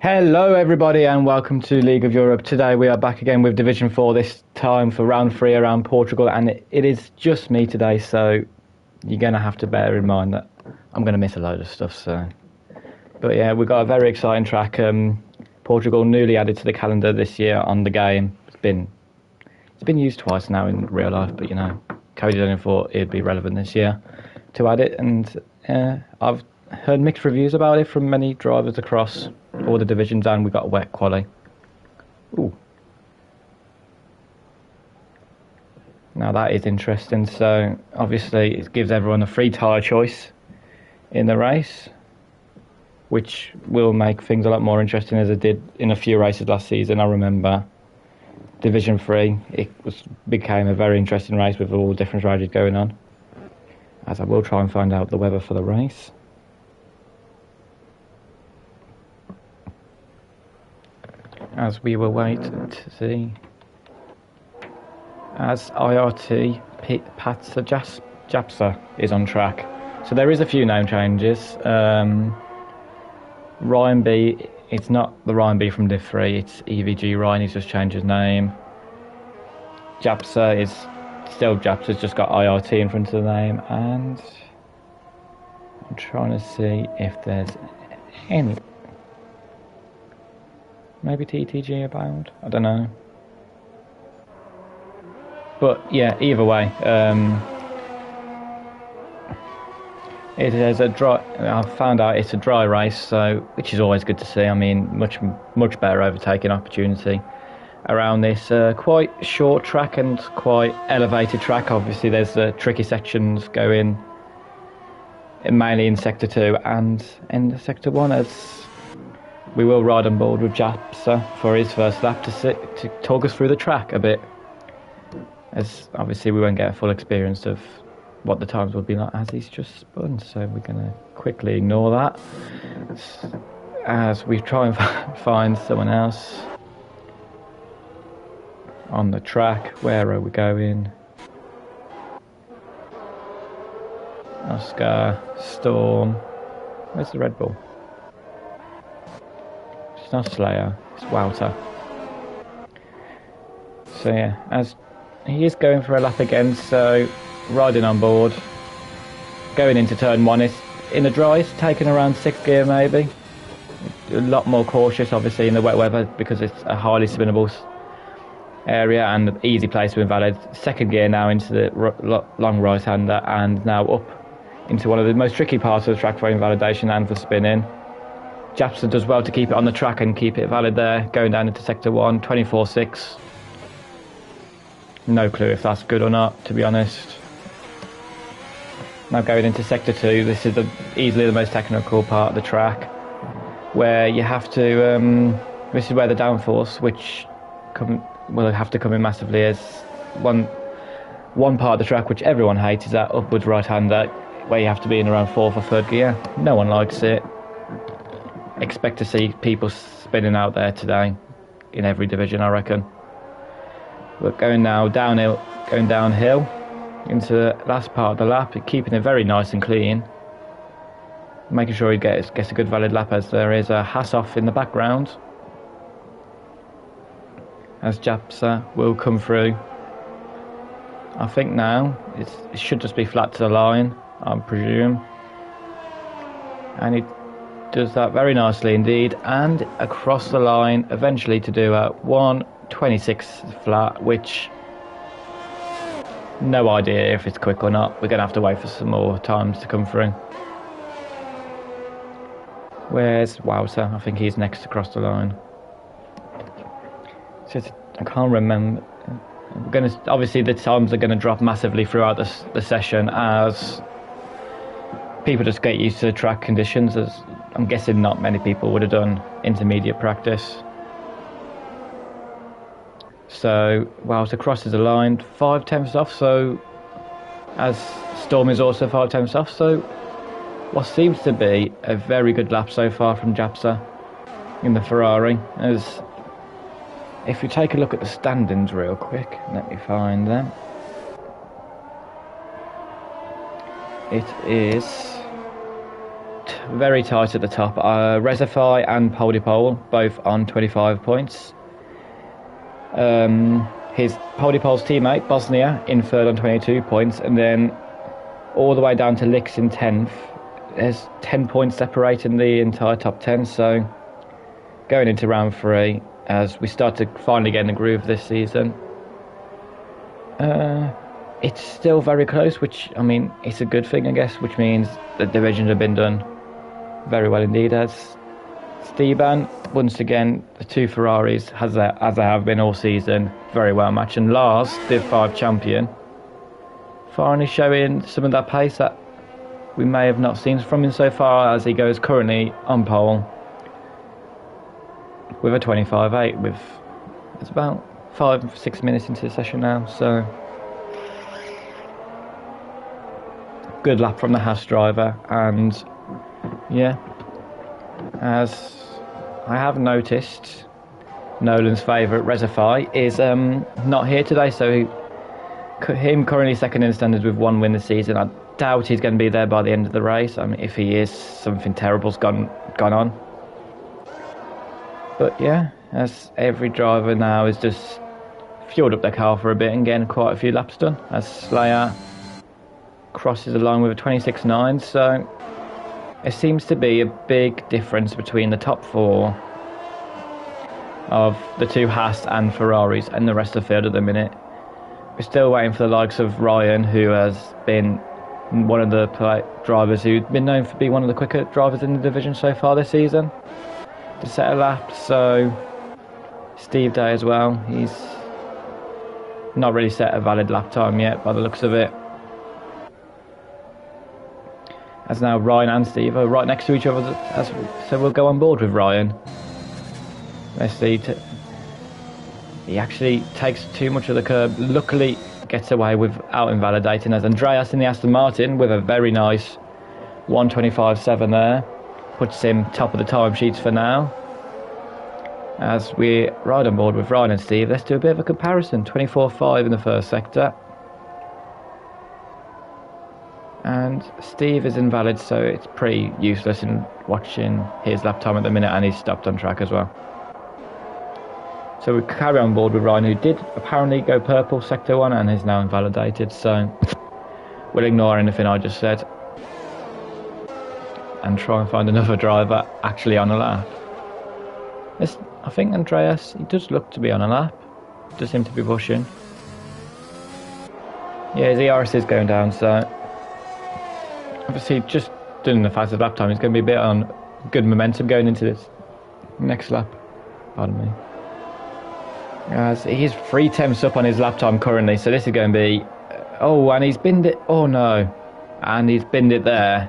Hello everybody and welcome to League of Europe. Today we are back again with Division 4, this time for round 3 around Portugal, and it is just me today, so you're going to have to bear in mind that I'm going to miss a load of stuff. But yeah, we've got a very exciting track. Portugal newly added to the calendar this year on the game. It's been used twice now in real life, but you know, Cody only thought it'd be relevant this year to add it, and I've heard mixed reviews about it from many drivers across all the divisions, and we got a wet quali. Ooh. Now that is interesting. So obviously it gives everyone a free tyre choice in the race, which will make things a lot more interesting, as it did in a few races last season. I remember Division 3, became a very interesting race with all different strategies going on, as I will try and find out the weather for the race. As we will wait to see, as IRT Patsa Japsa is on track. So there is a few name changes. Ryan B, it's not the Ryan B from Div 3, it's EVG Ryan, he's just changed his name. Japsa is still Japsa, it's just got IRT in front of the name, and I'm trying to see if there's any... Maybe TTG about? I don't know. But yeah, either way, it is a dry. I found out it's a dry race, so which is always good to see. I mean, much better overtaking opportunity around this quite short track and quite elevated track. Obviously, there's the tricky sections going mainly in Sector 2 and in Sector 1 as. We will ride on board with Japsa for his first lap to talk us through the track a bit, as obviously we won't get a full experience of what the times will be like as he's just spun, so we're going to quickly ignore that as we try and find someone else on the track. Where are we going? Oscar, Storm, where's the Red Bull? It's not Slayer, it's Wouter. So yeah, as he is going for a lap again, so riding on board. Going into turn 1, it's in the dry, it's taken around 6th gear maybe. A lot more cautious obviously in the wet weather because it's a highly spinnable area and an easy place to invalid. 2nd gear now into the long right hander, and now up into one of the most tricky parts of the track for invalidation and for spinning. Japsa does well to keep it on the track and keep it valid there, going down into Sector 1, 24.6. No clue if that's good or not, to be honest. Now going into Sector 2, this is easily the most technical part of the track, where you have to, this is where the downforce, which will have to come in massively, as one part of the track which everyone hates is that upwards right-hander, where you have to be in around 4th or 3rd gear. No one likes it. Expect to see people spinning out there today in every division, I reckon. But going now downhill into the last part of the lap, keeping it very nice and clean, making sure he gets a good valid lap, as there is a Haas-off in the background as Japsa will come through. I think now it should just be flat to the line, I presume, and it does that very nicely indeed, and across the line eventually to do a 1:26 flat, which no idea if it's quick or not. We're going to have to wait for some more times to come through. Where's Wouter? I think he's next across the line. So I can't remember. Obviously the times are going to drop massively throughout the session as people just get used to the track conditions, as I'm guessing not many people would have done intermediate practice. So Wouter crosses the line 5/10 off, so as Storm is also 5/10 off, so what seems to be a very good lap so far from Japsa in the Ferrari. As if you take a look at the standings real quick, let me find them. It is very tight at the top. Resify and Poldipole both on 25 points. His Polypole's teammate, Bosnia, in third on 22 points, and then all the way down to Lix in 10th. There's 10 points separating the entire top 10, so going into round 3, as we start to finally get in the groove this season, it's still very close, which, I mean, it's a good thing, I guess, which means the divisions have been done very well indeed, as Esteban, once again, the 2 Ferraris, as they have been all season, very well matched. And Lars, Div 5 champion, finally showing some of that pace that we may have not seen from him so far, as he goes currently on pole with a 25.8. It's about 5-6 minutes into the session now, so good lap from the Haas driver. And yeah, as I have noticed, Nolan's favourite, Resify, is not here today, so him currently second in the standards with 1 win this season. I doubt he's going to be there by the end of the race. I mean, if he is, something terrible's gone on. But yeah, as every driver now is just fueled up their car for a bit and getting quite a few laps done, as Slayer crosses the line with a 26.9, so there seems to be a big difference between the top 4 of the 2 Haas and Ferraris and the rest of the field at the minute. We're still waiting for the likes of Ryan, who has been one of the drivers who's been known for being one of the quicker drivers in the division so far this season, to set a lap. So Steve Day as well, he's not really set a valid lap time yet by the looks of it. As now Ryan and Steve are right next to each other, so we'll go on board with Ryan. Let's see. He actually takes too much of the curb. Luckily, gets away without invalidating, as Andreas in the Aston Martin with a very nice 1:25.7 there. Puts him top of the timesheets for now. As we ride on board with Ryan and Steve, let's do a bit of a comparison. 24.5 in the first sector. And Steve is invalid, so it's pretty useless in watching his lap time at the minute, and he's stopped on track as well. So we carry on board with Ryan, who did apparently go purple sector 1 and is now invalidated, so we'll ignore anything I just said and try and find another driver actually on a lap. I think Andreas, he does look to be on a lap, does seem to be pushing. Yeah, his ERS is going down, so obviously just doing the fastest lap time is going to be a bit on good momentum going into this next lap. Pardon me. As he's 3 temps up on his lap time currently, so this is going to be... Oh, and he's binned it. Oh no. And he's binned it there.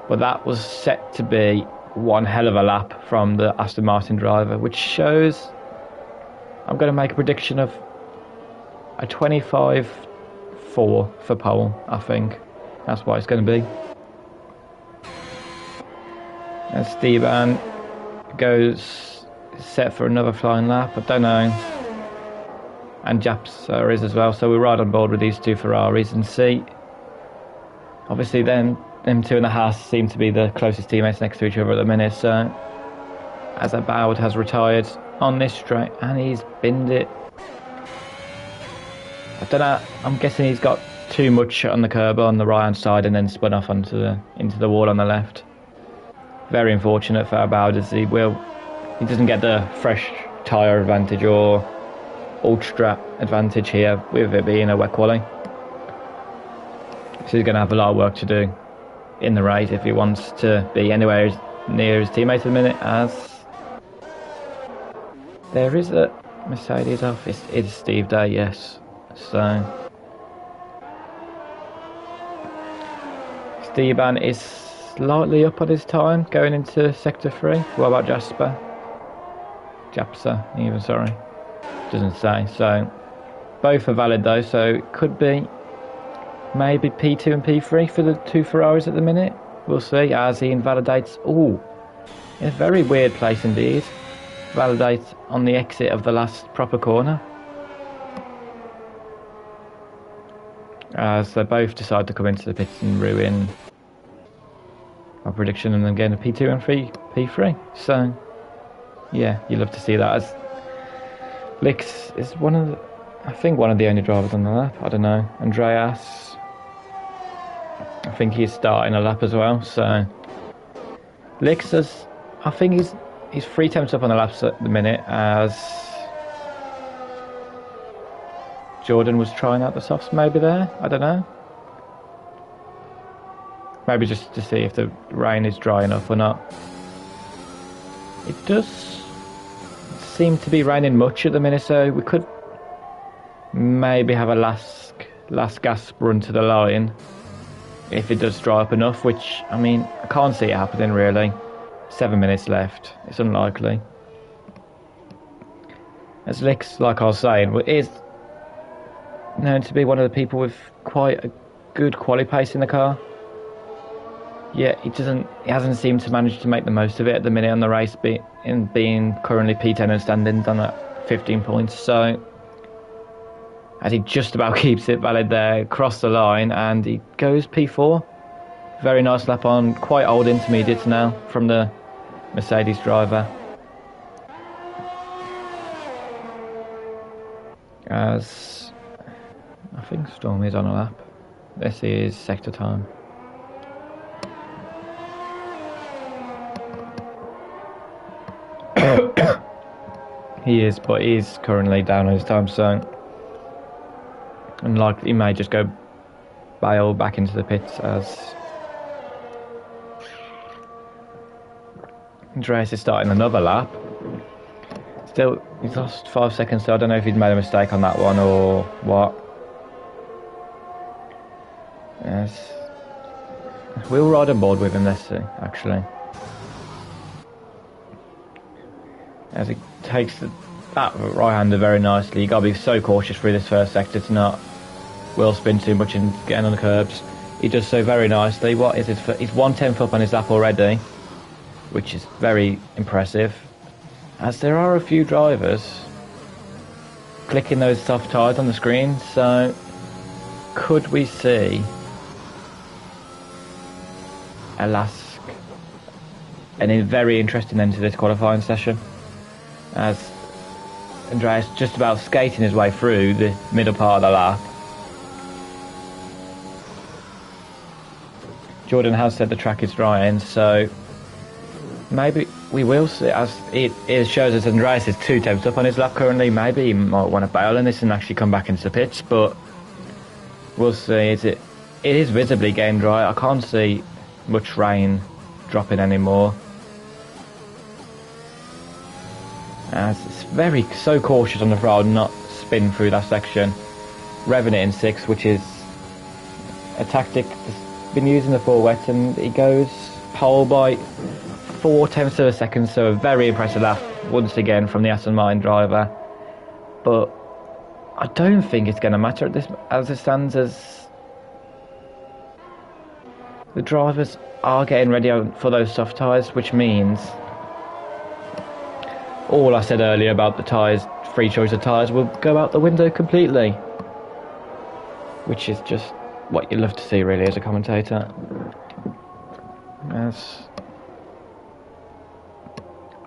But that was set to be one hell of a lap from the Aston Martin driver, which shows... I'm going to make a prediction of a 25.4 for pole, I think. That's what it's going to be. And Esteban goes set for another flying lap. I don't know. And Japsa is as well. So we'll ride on board with these 2 Ferraris and see. Obviously, them 2 and a half seem to be the closest teammates next to each other at the minute. So as Abowd has retired on this straight, and he's binned it. I don't know. I'm guessing he's got too much on the curb on the right hand side and then spun off into the wall on the left. Very unfortunate for Abowd, as he doesn't get the fresh tyre advantage or ultra advantage here with it being a wet quali. So he's going to have a lot of work to do in the race if he wants to be anywhere near his teammates at the minute, as there is a Mercedes off. It's Steve Day, yes. So Esteban is slightly up on his time going into sector 3. What about Japsa, even, sorry. Doesn't say. So both are valid though, so it could be maybe P2 and P3 for the 2 Ferraris at the minute. We'll see, as he invalidates. Oh, in a very weird place indeed. Validates on the exit of the last proper corner. As they both decide to come into the pits and ruin our prediction and then getting a P2 and P3. So, yeah, you love to see that. As Lix is I think one of the only drivers on the lap. I don't know. Andreas, I think he's starting a lap as well. So, Lix I think he's 3 tenths up on the laps at the minute as Jordan was trying out the softs maybe there. I don't know. Maybe just to see if the rain is dry enough or not. It does seem to be raining much at the minute, so we could maybe have a last gasp run to the line if it does dry up enough, which, I mean, I can't see it happening really. 7 minutes left. It's unlikely. As Lix, like I was saying, is known to be one of the people with quite a good quali pace in the car. Yeah, he hasn't seemed to manage to make the most of it at the minute on the race, being currently P10 and standing on at 15 points. So, as he just about keeps it valid there, across the line, and he goes P4. Very nice lap on quite old intermediates now from the Mercedes driver. As I think Storm is on a lap. This is sector time. He is, but he's currently down on his time, so unlikely he may just go bail back into the pits as Andreas is starting another lap. Still, he's lost 5 seconds, so I don't know if he's made a mistake on that one or what. Yes, we'll ride on board with him, let's see, actually. As he takes that right-hander very nicely. You've got to be so cautious through this first sector to not wheel spin too much and getting on the curbs. He does so very nicely. What is it? He's 1/10 up on his lap already, which is very impressive. As there are a few drivers clicking those soft tyres on the screen, so could we see a very interesting end to this qualifying session? As Andreas just about skating his way through the middle part of the lap. Jordan has said the track is drying, so maybe we will see. As it shows us Andreas is 2 tenths up on his lap currently. Maybe he might want to bail on this and actually come back into the pits, but we'll see. It is visibly getting dry. I can't see much rain dropping anymore. As it's so cautious on the throttle, not spin through that section. Revving it in 6, which is a tactic that's been used in the 4 wet, and he goes pole by 4 tenths of a second, so a very impressive lap once again from the Aston Martin driver. But I don't think it's going to matter at this as it stands, as the drivers are getting ready for those soft tyres, which means all I said earlier about the tyres, free choice of tyres, will go out the window completely. Which is just what you love to see, really, as a commentator. As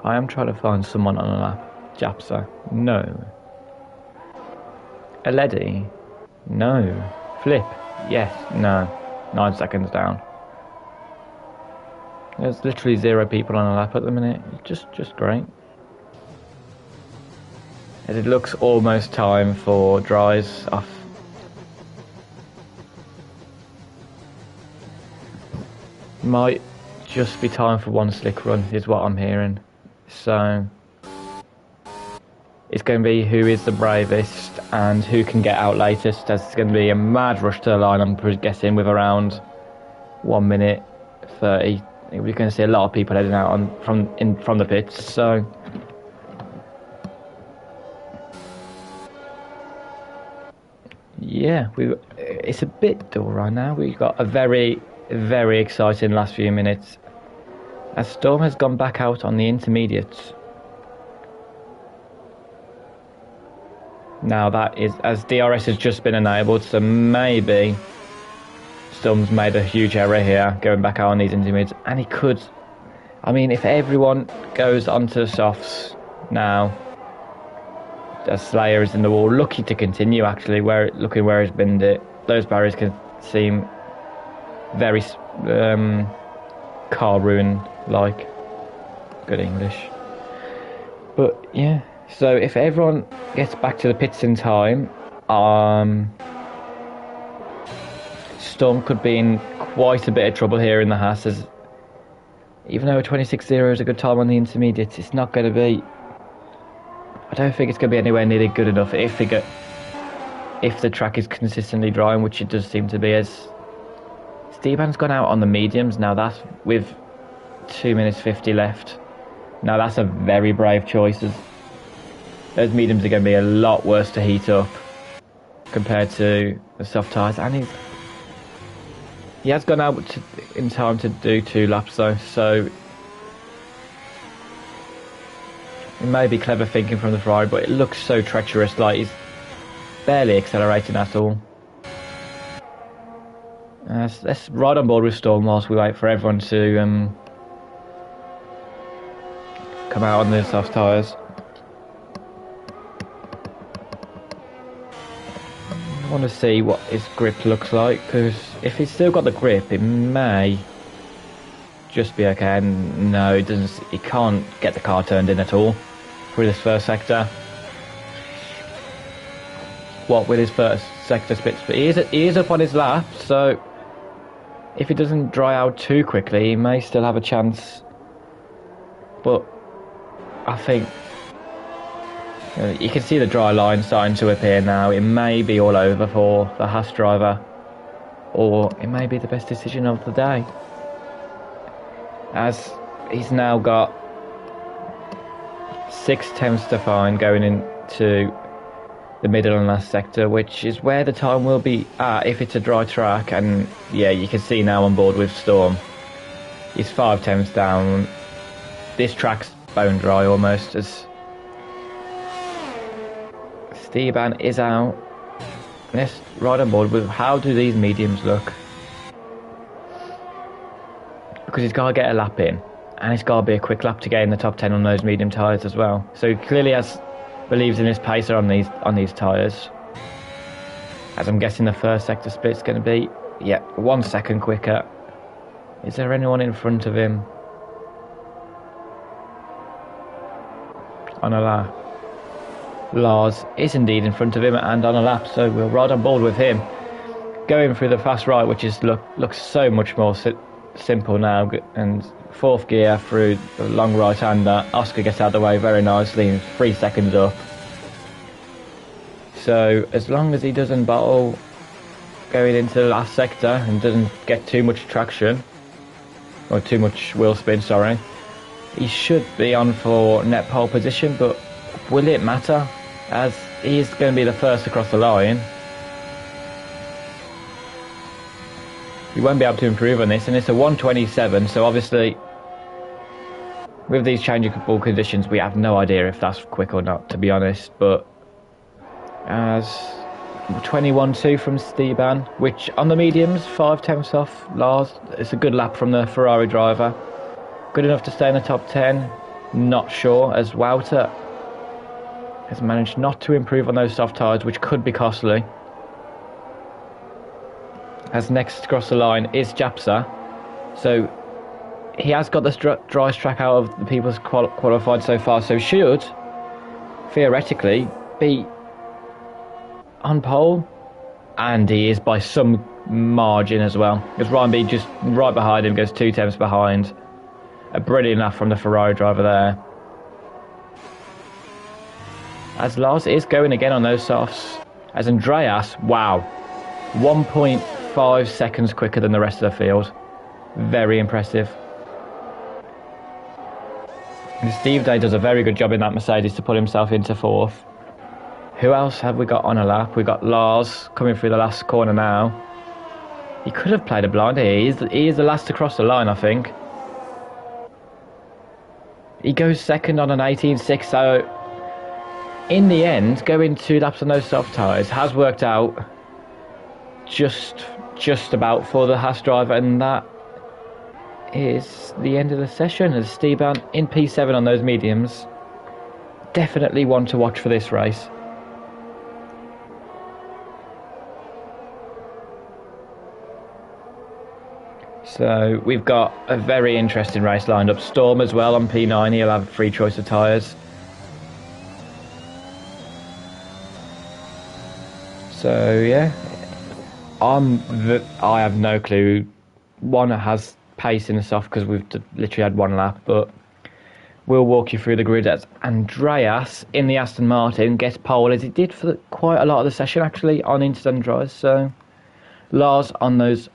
I am trying to find someone on a lap. Japsa? No. Aledi? No. Flip? Yes. No. 9 seconds down. There's literally 0 people on a lap at the minute. Just great. As it looks almost time for dries off. Might just be time for one slick run, is what I'm hearing. So it's going to be who is the bravest and who can get out latest, as it's going to be a mad rush to the line, I'm guessing, with around 1 minute 30. We're going to see a lot of people heading out from the pits, so yeah, it's a bit dull right now. We've got a very, very exciting last few minutes, as Storm has gone back out on the intermediates. Now that is, as DRS has just been enabled, so maybe Stum's made a huge error here, going back out on these intermediates, and he could... I mean, if everyone goes onto the softs now, Slayer is in the wall, lucky to continue actually, looking where he's been it. Those barriers can seem very car ruin like. Good English. But yeah, so if everyone gets back to the pits in time, Storm could be in quite a bit of trouble here in the Haas, as even though a 26.0 is a good time on the intermediates, it's not going to be... I don't think it's going to be anywhere nearly good enough if the track is consistently drying, which it does seem to be, as Steban's gone out on the mediums. Now that's with 2 minutes 50 left. Now that's a very brave choice, as those mediums are going to be a lot worse to heat up compared to the soft tyres, and he has gone out in time to do 2 laps though, so it may be clever thinking from the Ferrari, but it looks so treacherous, like he's barely accelerating at all. Let's ride on board with Storm whilst we wait for everyone to come out on the soft tyres. I want to see what his grip looks like, because if he's still got the grip, it may just be okay. And no, it doesn't. He can't get the car turned in at all through this first sector. What with his first sector splits, but he is up on his lap, so if he doesn't dry out too quickly, he may still have a chance. But I think you can see the dry line starting to appear now. It may be all over for the Haas driver, or it may be the best decision of the day, as he's now got 6 tenths to find going into the middle and last sector, which is where the time will be at if it's a dry track. And yeah, you can see now on board with Storm, he's 5 tenths down. This track's bone dry almost, as Esteban is out. Let's ride on board with how do these mediums look, because he's got to get a lap in, and it's got to be a quick lap to get in the top 10 on those medium tyres as well. So he clearly believes in his pacer on these tyres, as I'm guessing the first sector split's going to be 1 second quicker. Is there anyone in front of him on a lap? Lars is indeed in front of him and on a lap, so we'll ride on board with him, going through the fast right, which is looks so much more simple now, and 4th gear through the long right hander. Oscar gets out of the way very nicely, 3 seconds up. So as long as he doesn't bottle going into the last sector and doesn't get too much traction, or too much wheel spin, sorry, he should be on for net pole position. But will it matter, as he's going to be the first across the line? He won't be able to improve on this, and it's a 1:27, so obviously with these changeable conditions we have no idea if that's quick or not, to be honest. But as 21.2 from Esteban, which on the mediums 5 tenths off Lars, it's a good lap from the Ferrari driver. Good enough to stay in the top 10, not sure, as Wouter has managed not to improve on those soft tyres, which could be costly. As next across the line is Japsa, so he has got the driest track out of the people qualified so far, so should theoretically be on pole, and he is by some margin as well, because Ryan B just right behind him, goes 2 tenths behind. A brilliant lap from the Ferrari driver there, as Lars is going again on those softs, as Andreas, wow, 1.5 seconds quicker than the rest of the field. Very impressive. And Steve Day does a very good job in that Mercedes to put himself into 4th. Who else have we got on a lap? We've got Lars coming through the last corner now. He could have played a blind here. He is the last to cross the line, I think. He goes second on an 18.6, so in the end, going 2 laps on those soft tyres has worked out just just about for the Haas driver, and that is the end of the session. As Esteban in P7 on those mediums. Definitely one to watch for this race. So we've got a very interesting race lined up. Storm as well on P9. He'll have a free choice of tyres. So yeah, I have no clue. One has pace in the soft because we've literally had one lap, but we'll walk you through the grid as Andreas in the Aston Martin gets pole, as he did for quite a lot of the session actually on instant dries. So Lars on those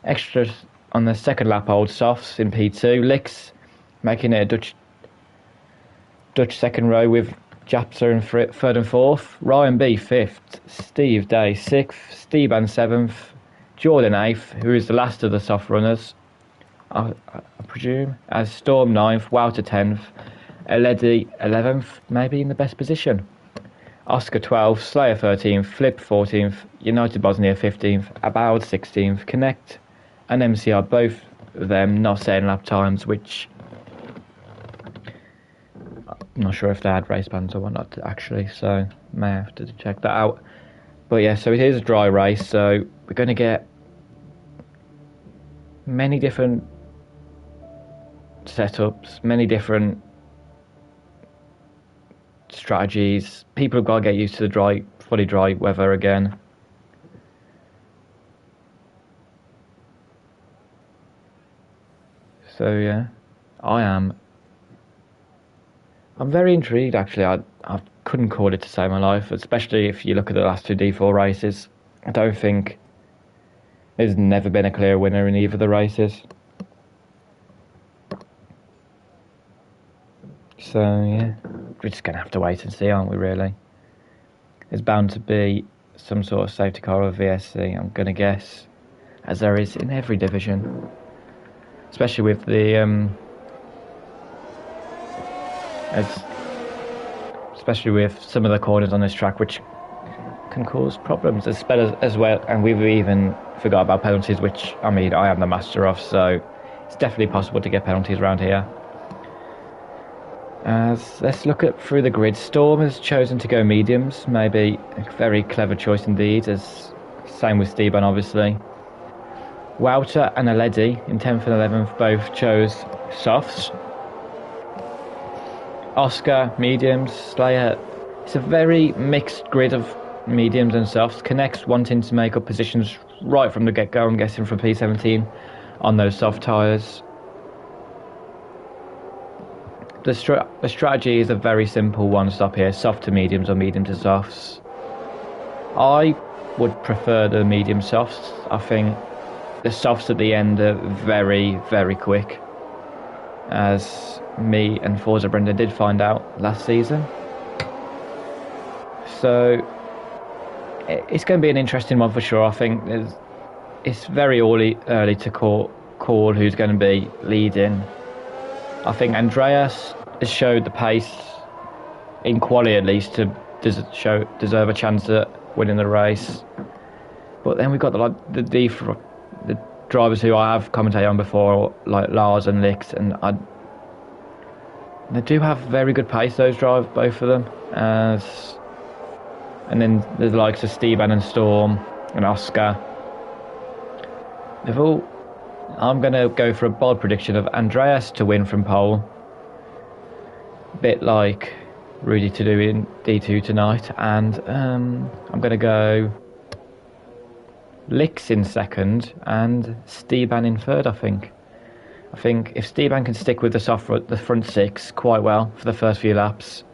extras on the second lap old softs in P2. Licks making it a Dutch second row with Japser in third and fourth. Ryan B fifth. Steve Day sixth. Steban seventh. Jordan eighth, who is the last of the soft runners, I presume, as Storm 9th, Wouter 10th, Eledi 11th, maybe in the best position. Oscar 12th, Slayer 13th, Flip 14th, United Bosnia 15th, About 16th, Connect and MCR, both of them not setting lap times, which I'm not sure if they had race bans or whatnot actually, so may have to check that out. But yeah, so it is a dry race, so we're going to get many different setups, many different strategies. People have got to get used to the fully dry weather again. So yeah, I'm very intrigued actually. I couldn't call it to save my life, especially if you look at the last two D4 races. I don't think there's never been a clear winner in either of the races. So yeah, we're just gonna have to wait and see, aren't we really? There's bound to be some sort of safety car or VSC, I'm gonna guess, as there is in every division. Especially with the especially with some of the corners on this track, which can cause problems as well. And we've even forgot about penalties, which I mean I am the master of, so it's definitely possible to get penalties around here. Let's look at through the grid. Storm has chosen to go mediums, maybe a very clever choice indeed. As same with Steban obviously. Wouter and Eledi in 10th and 11th both chose softs. Oscar, mediums. Slayer, it's a very mixed grid of mediums and softs. Connects wanting to make up positions right from the get-go, I'm guessing from P17 on those soft tyres. The strategy is a very simple one stop here, soft to mediums or medium to softs. I would prefer the medium softs. I think the softs at the end are very, very quick, as me and Forza Brendan did find out last season. So it's going to be an interesting one for sure. I think it's very early to call who's going to be leading. I think Andreas has showed the pace in quali at least to deserve a chance at winning the race. But then we've got the drivers who I have commentated on before, like Lars and Licks, and they do have very good pace, those drive, both of them. And then there's the likes of Steban and Storm and Oscar. I'm going to go for a bold prediction of Andreas to win from pole. A bit like Rudy to do in D2 tonight. And I'm going to go Licks in second and Steban in third, I think. I think if Steban can stick with the front six quite well for the first few laps,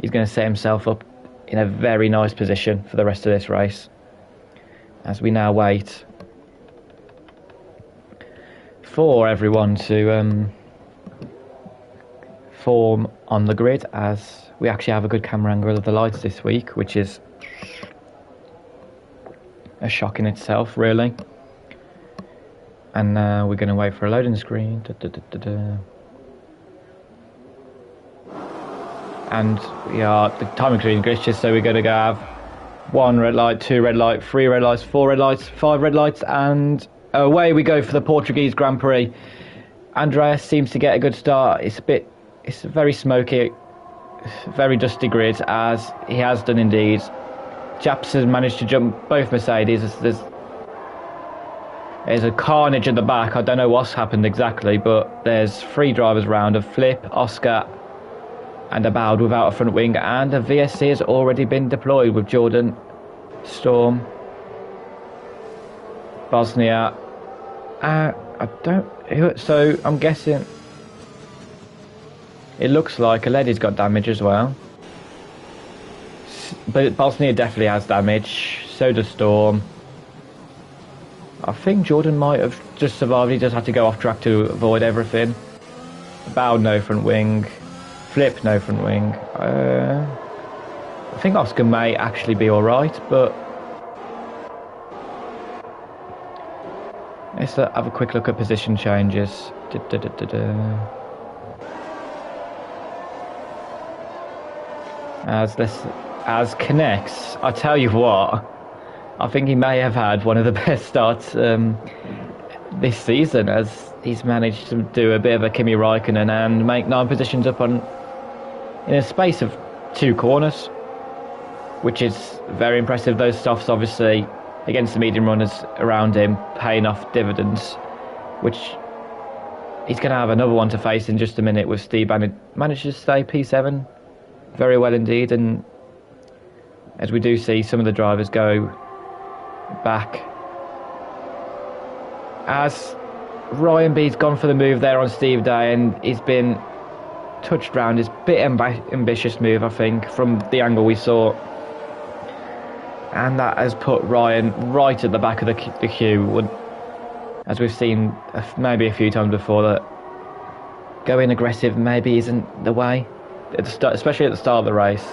he's going to set himself up in a very nice position for the rest of this race. As we now wait for everyone to form on the grid, as we actually have a good camera angle of the lights this week, which is a shock in itself, really. And now we're going to wait for a loading screen. And the timing screen glitches, so we're going to go have One red light, two red light, three red lights, four red lights, five red lights, and away we go for the Portuguese Grand Prix. Andreas seems to get a good start. It's very smoky, very dusty grid, as he has done indeed. Japs has managed to jump both Mercedes. There's a carnage at the back. I don't know what's happened exactly, but there's three drivers round: a Flip, Oscar, and a Bowd without a front wing, and a VSC has already been deployed with Jordan, Storm, Bosnia. So I'm guessing it looks like Aledi's got damage as well. But Bosnia definitely has damage. So does Storm. I think Jordan might have just survived. He just had to go off track to avoid everything. Bowd, no front wing. Flip, no front wing. I think Oscar may actually be alright, but let's have a quick look at position changes. As connects, I tell you what, I think he may have had one of the best starts this season, as he's managed to do a bit of a Kimi Raikkonen and make 9 positions up in a space of 2 corners, which is very impressive. Those softs, obviously, against the medium runners around him, paying off dividends, which he's going to have another one to face in just a minute with Steve Bannon. Managed to stay P7 very well indeed, and as we do see some of the drivers go back, as Ryan B's gone for the move there on Steve Day, and he's been touched round his bit ambitious move, I think, from the angle we saw, and that has put Ryan right at the back of the queue, as we've seen maybe a few times before, that going aggressive maybe isn't the way, especially at the start of the race.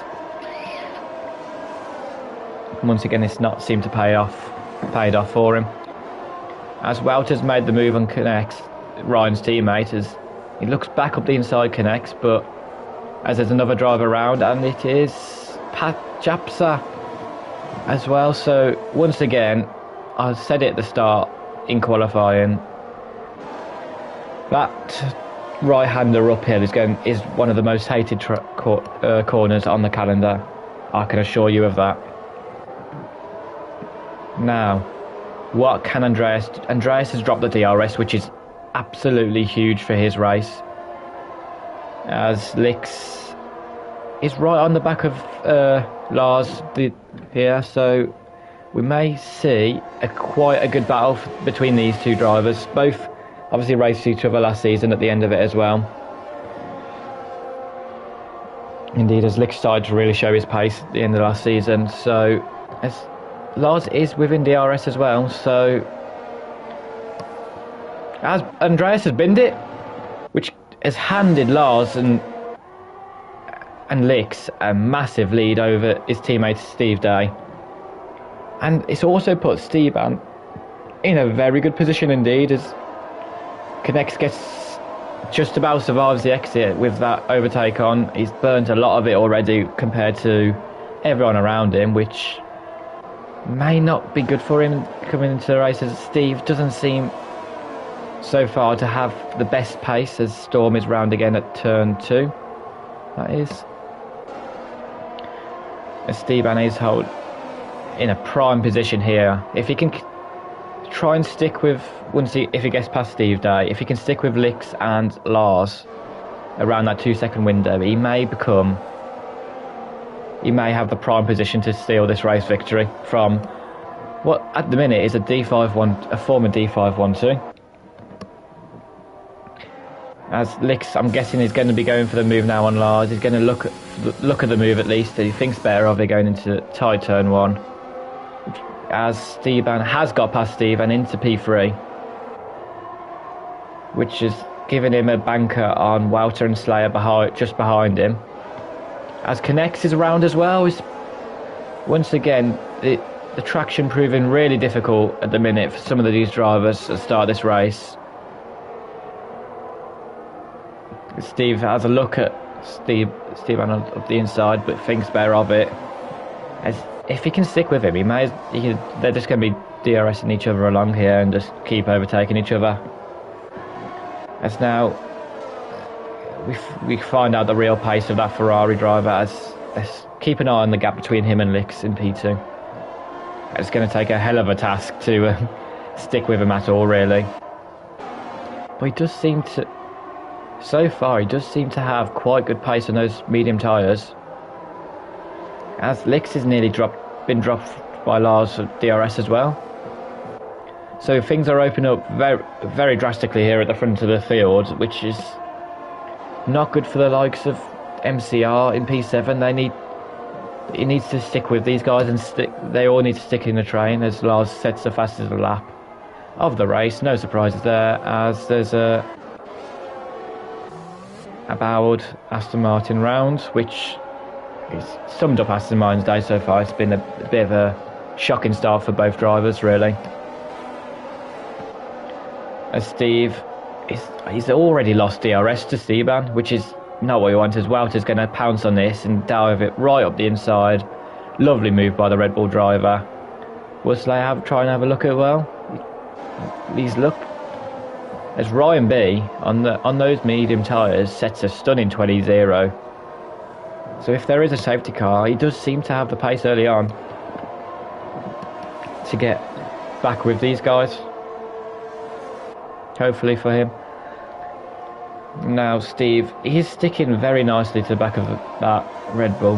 Once again, it's not seemed to paid off for him. As Wouters made the move on connects, Ryan's teammate, as he looks back up the inside connects, but as there's another driver around, and it is Pat Japsa as well. So once again, I said it at the start in qualifying, that right-hander uphill is one of the most hated corners on the calendar. I can assure you of that. Now, what can Andreas has dropped the DRS, which is absolutely huge for his race, as Lix is right on the back of Lars here, so we may see quite a good battle between these two drivers. Both obviously raced each other last season at the end of it as well. Indeed, as Lix started to really show his pace at the end of last season, so as Lars is within DRS as well, so as Andreas has binned it, which has handed Lars and Lix a massive lead over his teammate Steve Day, and it's also put Steban in a very good position indeed, as Connects gets just about survives the exit with that overtake on. He's burnt a lot of it already compared to everyone around him, which may not be good for him coming into the race, as Steve doesn't seem so far to have the best pace, as Storm is round again at turn 2. That is, as Steve is hold in a prime position here. If he can try and stick with, if he gets past Steve Day, if he can stick with Lix and Lars around that 2-second window, he may have the prime position to steal this race victory from what at the minute is a former D512. As Lix, I'm guessing, is going to be going for the move now on Lars. He's going to look at the move at least. He thinks better of it going into tight turn 1. As Steban has got past Steve and into P3, which is giving him a banker on Wouter and Slayer just behind him. As Connects is around as well, is once again the traction proving really difficult at the minute for some of these drivers at the start of this race. Steve has a look at Steban up the inside, but thinks better of it, as if he can stick with him, they're just going to be DRSing each other along here and just keep overtaking each other. As now we find out the real pace of that Ferrari driver. Let's keep an eye on the gap between him and Lix in P2. It's going to take a hell of a task to stick with him at all, really. But he does seem to, so far, he does seem to have quite good pace on those medium tyres. As Lix is nearly been dropped by Lars for DRS as well. So things are opening up very, very drastically here at the front of the field, which is not good for the likes of MCR in P7. He needs to stick with these guys, and they all need to stick in the train as Lars sets the fastest lap of the race. No surprises there, as there's a Bowed Aston Martin round, which is summed up Aston Martin's day so far. It's been a bit of a shocking start for both drivers, really. As Steve, he's already lost DRS to Esteban, which is not what he wants as well. He's going to pounce on this and dive it right up the inside. Lovely move by the Red Bull driver. Will Slayer try and have a look at These look as Ryan B on those medium tyres sets a stunning 20.0. So if there is a safety car, he does seem to have the pace early on to get back with these guys. Hopefully for him. Now Steve, he's sticking very nicely to the back of that Red Bull,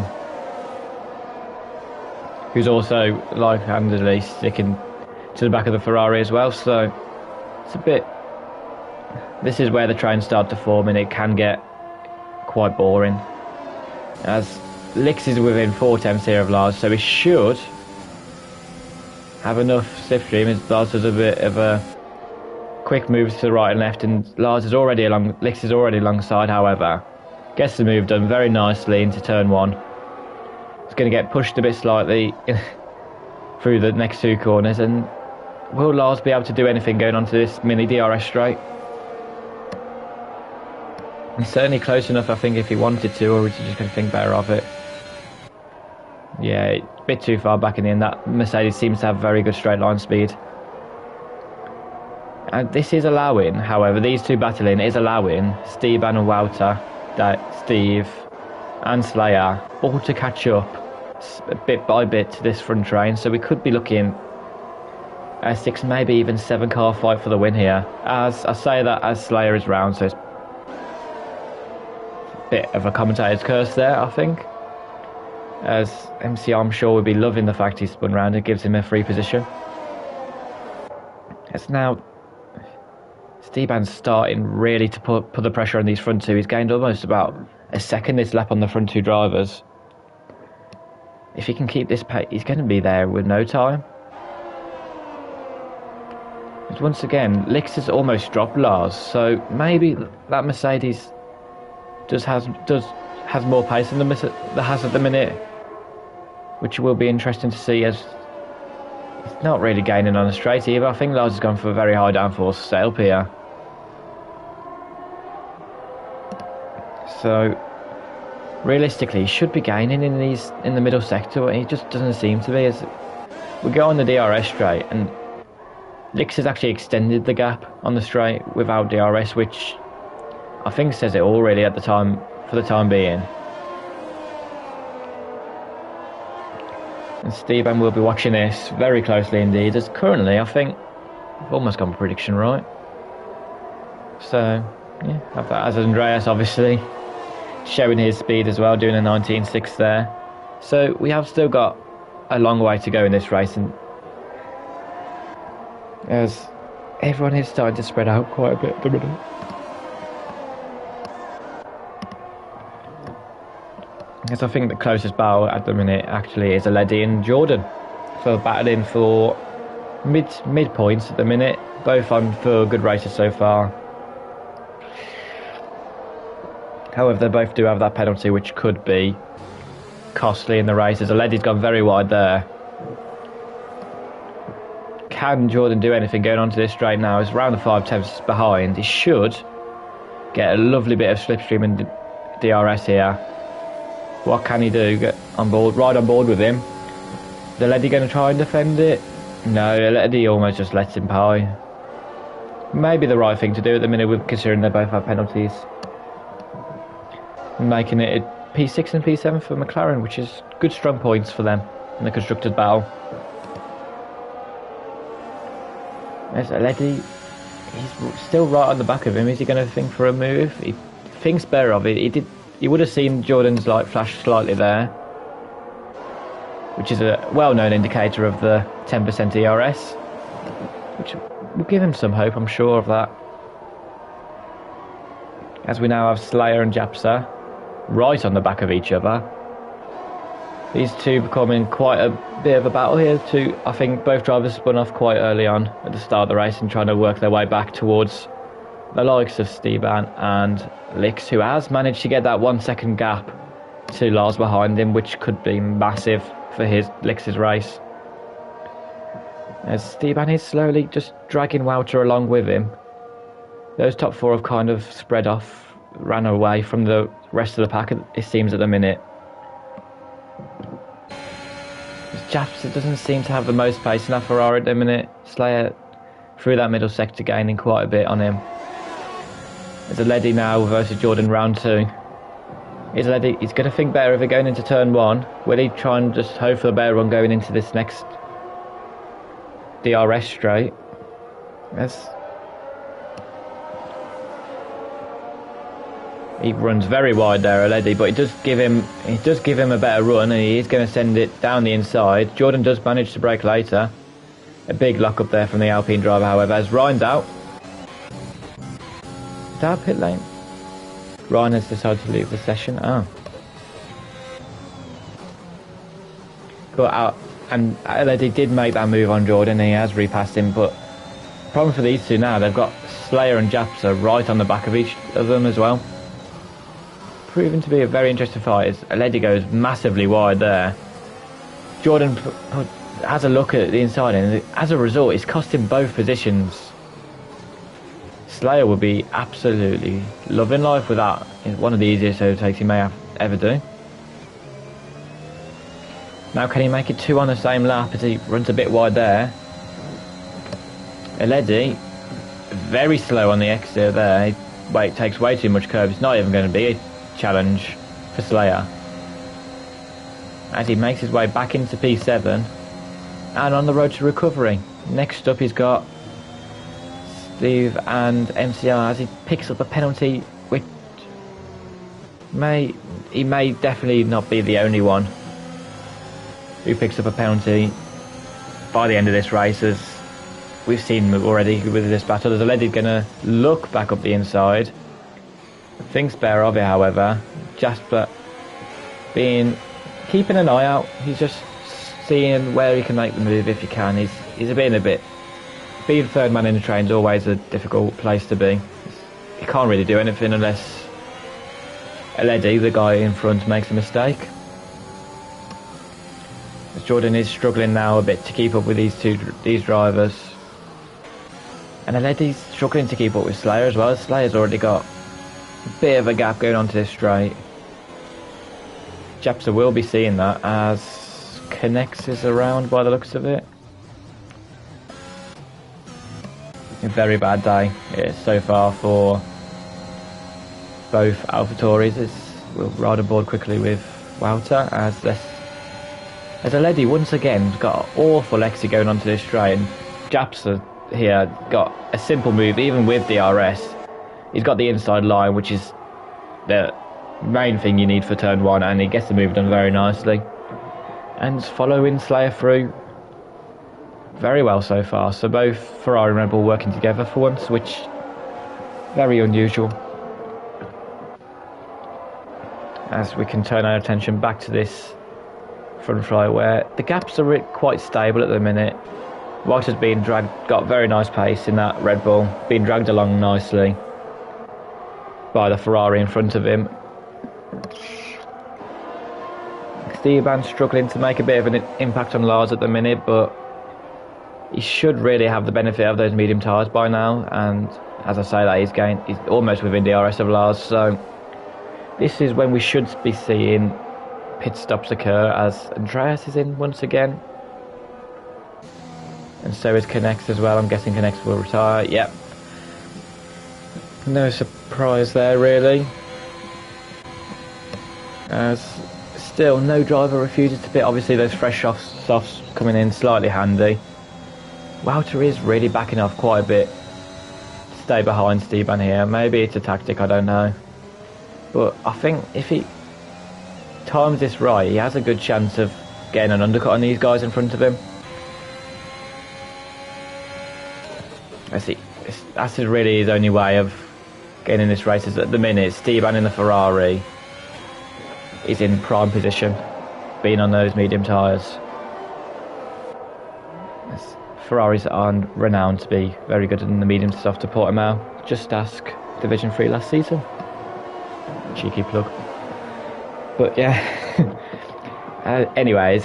who's also like-handedly sticking to the back of the Ferrari as well. So it's a bit, this is where the trains start to form and it can get quite boring, as Lix is within 4 tenths here of Lars, so he should have enough slipstream as Lars does a bit of a quick moves to the right and left, and Lix is already alongside. However, gets the move done very nicely into turn 1. It's going to get pushed a bit slightly through the next 2 corners, and will Lars be able to do anything going onto this mini DRS straight? He's certainly close enough, I think, if he wanted to, or is he just going to think better of it? Yeah, a bit too far back in the end. That Mercedes seems to have very good straight line speed. And this is allowing, however, these two battling is allowing Esteban and Wouter, Steve and Slayer all to catch up bit by bit to this front train. So we could be looking at a 6, maybe even 7 car fight for the win here. As I say that as Slayer is round, so it's a bit of a commentator's curse there, I think. As MC, I'm sure, would be loving the fact he's spun round. It gives him a free position. It's now Esteban's starting really to put the pressure on these front two. He's gained almost about a second this lap on the front two drivers. If he can keep this pace, he's going to be there with no time. But once again, Lix has almost dropped Lars, so maybe that Mercedes has more pace than the has at the minute, which will be interesting to see, as he's not really gaining on the straight either. I think Lars has gone for a very high downforce setup here. So realistically, he should be gaining in the middle sector, but he just doesn't seem to be. As we go on the DRS straight, and Lix has actually extended the gap on the straight without DRS, which I think says it all really at the time, for the time being. And Esteban will be watching this very closely indeed, as currently I think I've almost got my prediction right. So yeah, have that as Andreas obviously showing his speed as well, doing a 19.6 there. So we have still got a long way to go in this race, and as everyone is starting to spread out quite a bit at the minute. Because I think the closest battle at the minute actually is Aledi and Jordan, for battling for mid points at the minute. Both on for good races so far. However, they both do have that penalty, which could be costly in the races. Aledi's gone very wide there. Can Jordan do anything going onto this straight now? He's around the 5 tenths behind. He should get a lovely bit of slipstream and DRS here. What can he do? Get on board, right on board with him. The Leddy going to try and defend it? No, the Leddy almost just lets him pie. Maybe the right thing to do at the minute, considering they both have penalties. Making it a P6 and P7 for McLaren, which is good strong points for them in the Constructors' battle. There's a Leddy. He's still right on the back of him. Is he going to think for a move? He thinks better of it. He would have seen Jordan's light flash slightly there, which is a well-known indicator of the 10% ERS, which will give him some hope, I'm sure of that. As we now have Slayer and Japsa right on the back of each other. These two becoming quite a bit of a battle here too. I think both drivers spun off quite early on at the start of the race and trying to work their way back towards the likes of Steban and Lix, who has managed to get that 1 second gap to Lars behind him, which could be massive for Lix's race. As Steban is slowly just dragging Wouter along with him. Those top four have kind of spread off, ran away from the rest of the pack, it seems, at the minute. Japs doesn't seem to have the most pace in that Ferrari at the minute. Slayer through that middle sector gaining quite a bit on him. There's a Leddy now versus Jordan round 2. He's going to think better if they're going into turn 1. Will he try and just hope for a better run going into this next DRS straight? He runs very wide there, Leddy, but it does give him a better run, and he is going to send it down the inside. Jordan does manage to break later. A big lock up there from the Alpine driver, however, as Ryan's out. Is that pit lane? Ryan has decided to leave the session. Oh. Got out, and Leddy did make that move on Jordan, and he has repassed him, but the problem for these two now, they've got Slayer and Japsa right on the back of each of them as well. Proven to be a very interesting fight as Leddy goes massively wide there. Jordan has a look at the inside, and as a result it's cost him both positions. Slayer would be absolutely loving life with that. It's one of the easiest overtakes he may ever do. Now can he make it 2 on the same lap as he runs a bit wide there? Leddy very slow on the exit there. Wait, takes way too much curve. It's not even going to be a challenge for Slayer as he makes his way back into P7 and on the road to recovery. Next up he's got Steve and MCR as he picks up a penalty, which may definitely not be the only one who picks up a penalty by the end of this race, as we've seen already with this battle. There's a Leddy going to look back up the inside. Thinks better of it, however. Jasper keeping an eye out. He's just seeing where he can make the move if he can. He's being third man in the train is always a difficult place to be. He can't really do anything unless Leddy, the guy in front, makes a mistake. As Jordan is struggling now a bit to keep up with these drivers, and Leddy's struggling to keep up with Slayer as well. Slayer's already got a bit of a gap going onto this straight. Japsa will be seeing that as Connects is around by the looks of it. A very bad day so far for both AlphaTauris. We'll ride aboard quickly with Wouter as a Leddy once again got an awful exit going onto this straight, and Japsa here got a simple move even with DRS. He's got the inside line, which is the main thing you need for turn 1, and he gets the move done very nicely. And following Slayer through very well so far. So both Ferrari and Red Bull working together for once, which very unusual. As we can turn our attention back to this front fly where the gaps are quite stable at the minute. Walter's being dragged, got very nice pace in that Red Bull, being dragged along nicely by the Ferrari in front of him. Steban's struggling to make a bit of an impact on Lars at the minute, but he should really have the benefit of those medium tyres by now, and as I say that, he's almost within DRS of Lars, so this is when we should be seeing pit stops occur as Andreas is in once again. And so is Connect as well. I'm guessing Connect will retire. Yep. No surprise there, really. As still, no driver refuses to pit. Obviously, those fresh softs coming in slightly handy. Walter is really backing off quite a bit to stay behind Esteban here. Maybe it's a tactic, I don't know. But I think if he times this right, he has a good chance of getting an undercut on these guys in front of him. Let's see. That's really his only way of getting in this race. Is at the minute, Esteban in the Ferrari is in prime position, being on those medium tyres. Ferraris aren't renowned to be very good in the medium stuff to Portimao. Just ask Division 3 last season. Cheeky plug. But yeah. Anyways,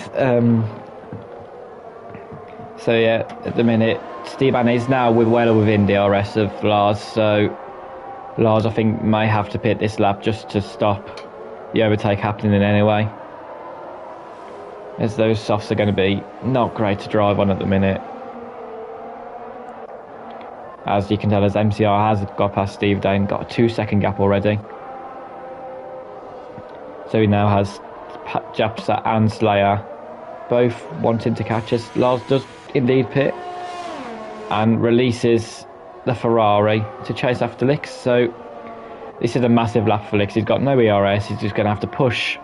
so yeah, at the minute, Esteban is now well within DRS of Lars, so Lars I think may have to pit this lap just to stop the overtake happening anyway, as those softs are going to be not great to drive on at the minute. As you can tell, as MCR has got past Steve Dane, got a 2-second gap already. So he now has Japsa and Slayer both wanting to catch us. Lars does indeed pit and releases the Ferrari to chase after Lix. So this is a massive lap for Lix. He's got no ERS. He's just going to have to push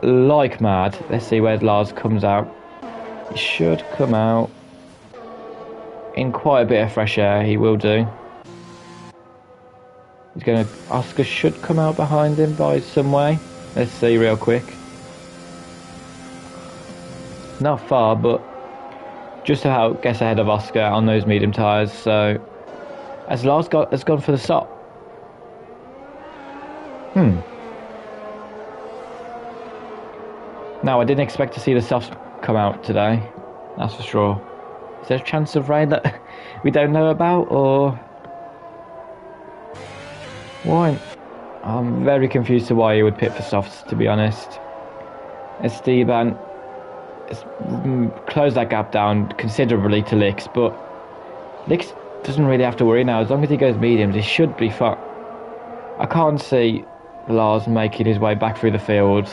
like mad. Let's see where Lars comes out. He should come out in quite a bit of fresh air. He will do. He's going to... Oscar should come out behind him by some way. Let's see real quick. Not far, but just about gets ahead of Oscar on those medium tyres. So as Lars has gone for the stop. Now, I didn't expect to see the softs come out today, that's for sure. Is there a chance of rain that we don't know about, or why? I'm very confused to why he would pit for softs, to be honest. Esteban has closed that gap down considerably to Lix, but Lix doesn't really have to worry now. As long as he goes mediums, he should be fine. I can't see Lars making his way back through the field.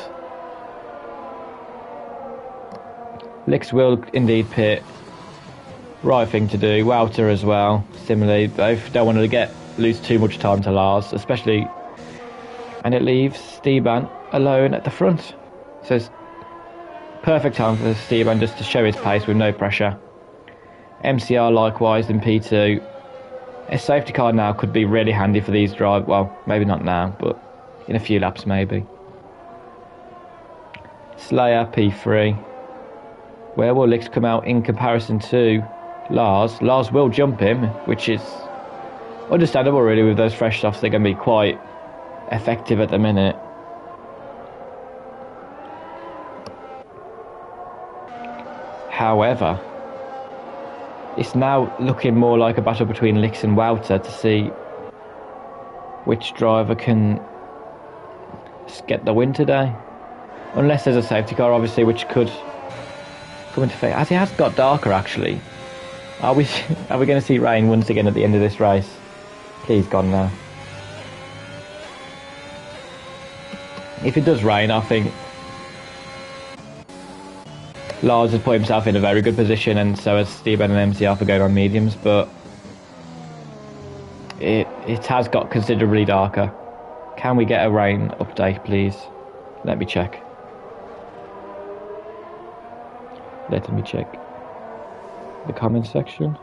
Lix will indeed pit. Right thing to do. Wouter as well. Similarly, both don't want to lose too much time to Lars, especially, and it leaves Esteban alone at the front. So it's perfect time for Esteban just to show his pace with no pressure. MCR likewise in P2. A safety car now could be really handy for these drive. Well, maybe not now, but in a few laps maybe. Slayer P3. Where will Lix come out in comparison to Lars? Lars will jump him, which is understandable really with those fresh softs. They're going to be quite effective at the minute. However, it's now looking more like a battle between Lix and Wouter to see which driver can get the win today. Unless there's a safety car, obviously, which could come into fate. As it has got darker, actually. Are we going to see rain once again at the end of this race? Please, God, no. If it does rain, I think Lars has put himself in a very good position, and so has Steven and MCR for going on mediums, but it has got considerably darker. Can we get a rain update, please? Let me check. Let me check the comment section.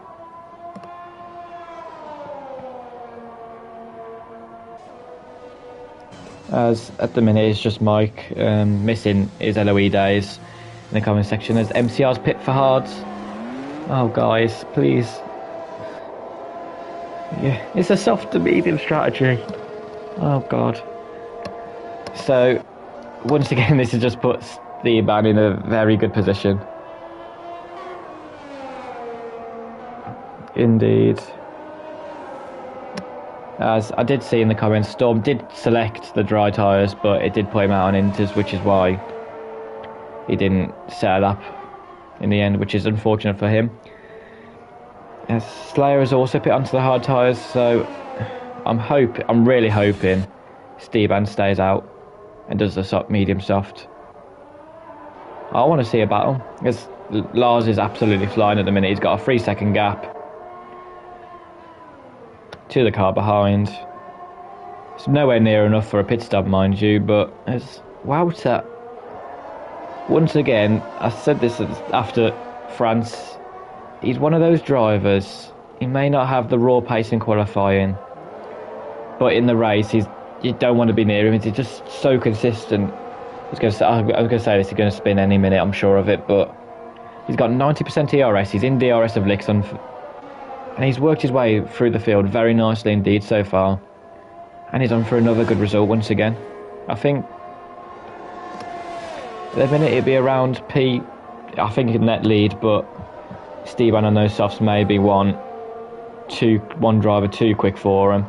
As at the minute it's just Mike missing his LOE days in the comment section. As MCR's pit for hards. Oh guys, please. Yeah, it's a soft to medium strategy. Oh god. So once again this has just put Esteban in a very good position. Indeed. As I did see in the comments, Storm did select the dry tyres, but it did put him out on inters, which is why he didn't set up in the end, which is unfortunate for him. Slayer has also put onto the hard tyres, so I'm really hoping Steban stays out and does the medium soft. I want to see a battle, because Lars is absolutely flying at the minute. He's got a 3-second gap to the car behind. It's nowhere near enough for a pit stop, mind you, but as Wouter, once again, I said this after France, he's one of those drivers, he may not have the raw pace in qualifying, but in the race, you don't want to be near him. He's just so consistent. I was going to say this, he's going to spin any minute, I'm sure of it, but he's got 90% ERS, he's in DRS of Lixon, and he's worked his way through the field very nicely indeed so far, and he's on for another good result once again. I think at the minute it'd be around P, I think he'd net lead, but Steban on those softs maybe one driver too quick for him.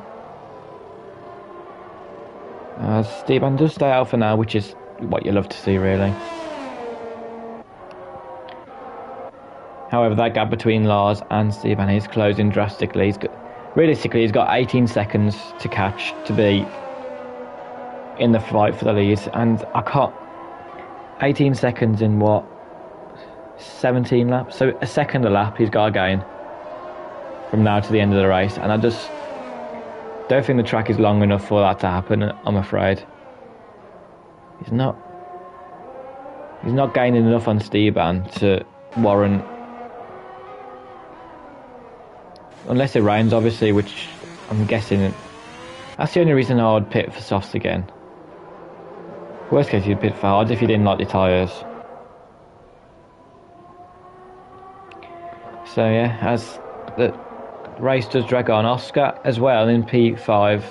Steban does stay out for now, which is what you love to see, really. However, that gap between Lars and Steban is closing drastically. Realistically, he's got 18 seconds to catch to be in the fight for the lead, and I can't. 18 seconds in what? 17 laps? So a second a lap he's got to gain from now to the end of the race, and I just don't think the track is long enough for that to happen, I'm afraid. He's not gaining enough on Steban to warrant, unless it rains obviously, which I'm guessing that's the only reason I would pit for softs again. Worst case you'd pit for hards if you didn't like the tyres. So yeah, as the race does drag on, Oscar as well in P5,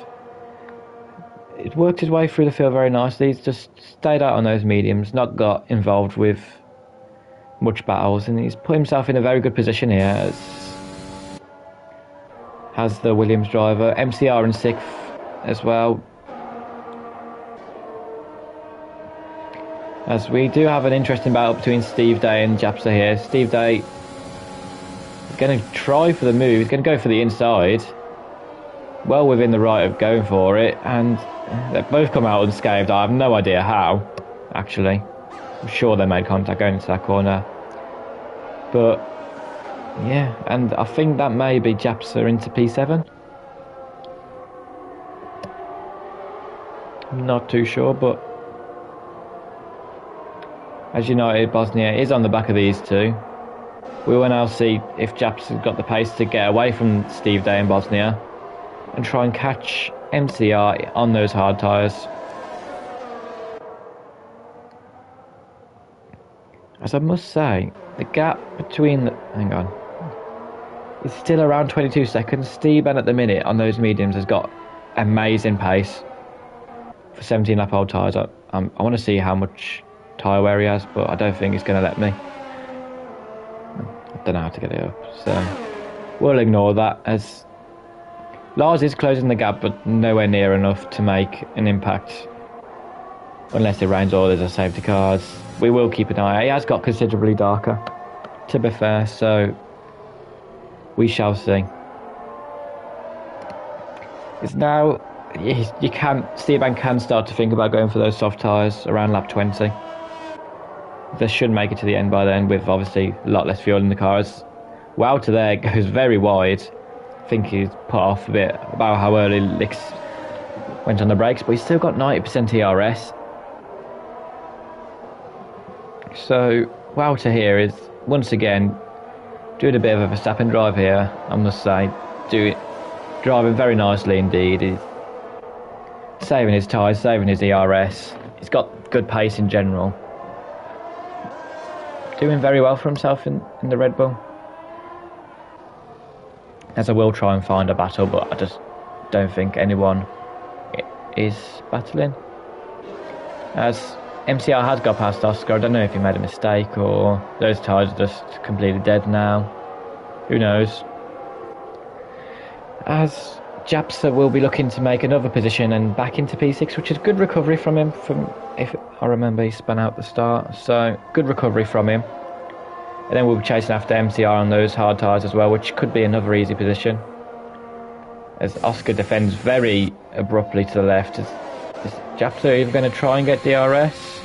it worked his way through the field very nicely. He's just stayed out on those mediums, not got involved with much battles, and he's put himself in a very good position here as the Williams driver. MCR in 6th as well. As we do have an interesting battle between Steve Day and Japsa here. Steve Day is going to try for the move. He's going to go for the inside. Well within the right of going for it. And they've both come out unscathed. I have no idea how, actually. I'm sure they made contact going into that corner. But, yeah. And I think that may be Japsa into P7. I'm not too sure, but as United Bosnia is on the back of these two. We will now see if Japs has got the pace to get away from Steve Day in Bosnia and try and catch MCR on those hard tyres. As I must say, the gap between the... hang on. It's still around 22 seconds. Steban at the minute on those mediums has got amazing pace for 17 lap old tyres. I want to see how much tyre wear he has, but I don't think it's going to let me. I don't know how to get it up, so we'll ignore that, as Lars is closing the gap but nowhere near enough to make an impact unless it rains or there's a safety cars. We will keep an eye out. He has got considerably darker, to be fair, so we shall see. It's now Steban can start to think about going for those soft tyres around lap 20. They should make it to the end by then, with obviously a lot less fuel in the cars. Wouter there goes very wide. I think he's put off a bit about how early Lix went on the brakes, but he's still got 90% ERS. So Wouter here is once again doing a bit of a Verstappen drive here, I must say. Driving very nicely indeed. He's saving his tyres, saving his ERS. He's got good pace in general. Doing very well for himself in the Red Bull. As I will try and find a battle, but I just don't think anyone is battling. As MCR has got past Oscar, I don't know if he made a mistake or those tyres are just completely dead now. Who knows? As Japsa will be looking to make another position and back into P6, which is good recovery from him. If I remember, he spun out the start, so good recovery from him. And then we'll be chasing after MCR on those hard tyres as well, which could be another easy position. As Oscar defends very abruptly to the left. Is Japsu even going to try and get DRS?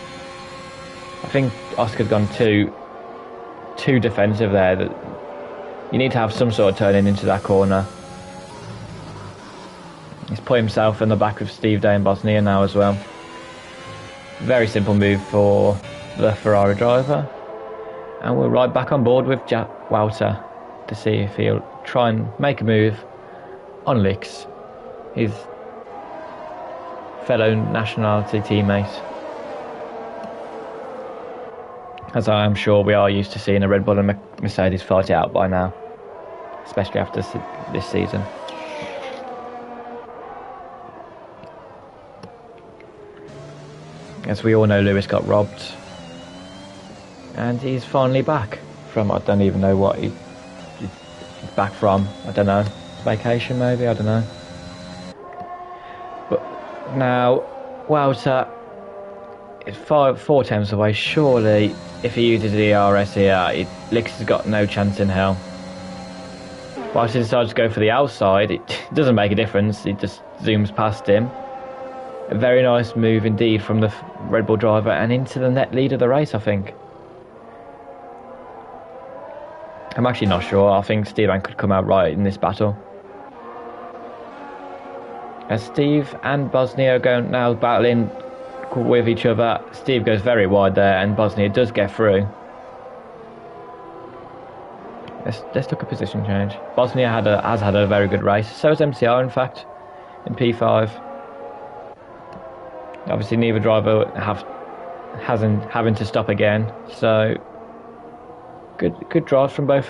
I think Oscar's gone too defensive there. That you need to have some sort of turning into that corner. He's put himself in the back of Steve Day and Bosnia now as well. Very simple move for the Ferrari driver. And we're right back on board with Wouter to see if he'll try and make a move on Licks, his fellow nationality teammate. As I am sure we are used to seeing a Red Bull and Mercedes fight it out by now, especially after this season. As we all know, Lewis got robbed. And he's finally back from, I don't even know what he's back from. I don't know. Vacation maybe, I don't know. But now, Wouter is 4 tenths away. Surely, if he uses the ERS here, Licks has got no chance in hell. Whilst he decides to go for the outside, it doesn't make a difference. He just zooms past him. A very nice move indeed from the Red Bull driver and into the net lead of the race, I think. I'm actually not sure. I think Stevan could come out right in this battle. As Steve and Bosnia are now battling with each other, Steve goes very wide there and Bosnia does get through. Let's look at position change. Bosnia has had a very good race. So has MCR, in fact, in P5. Obviously, neither driver having to stop again. So good drive from both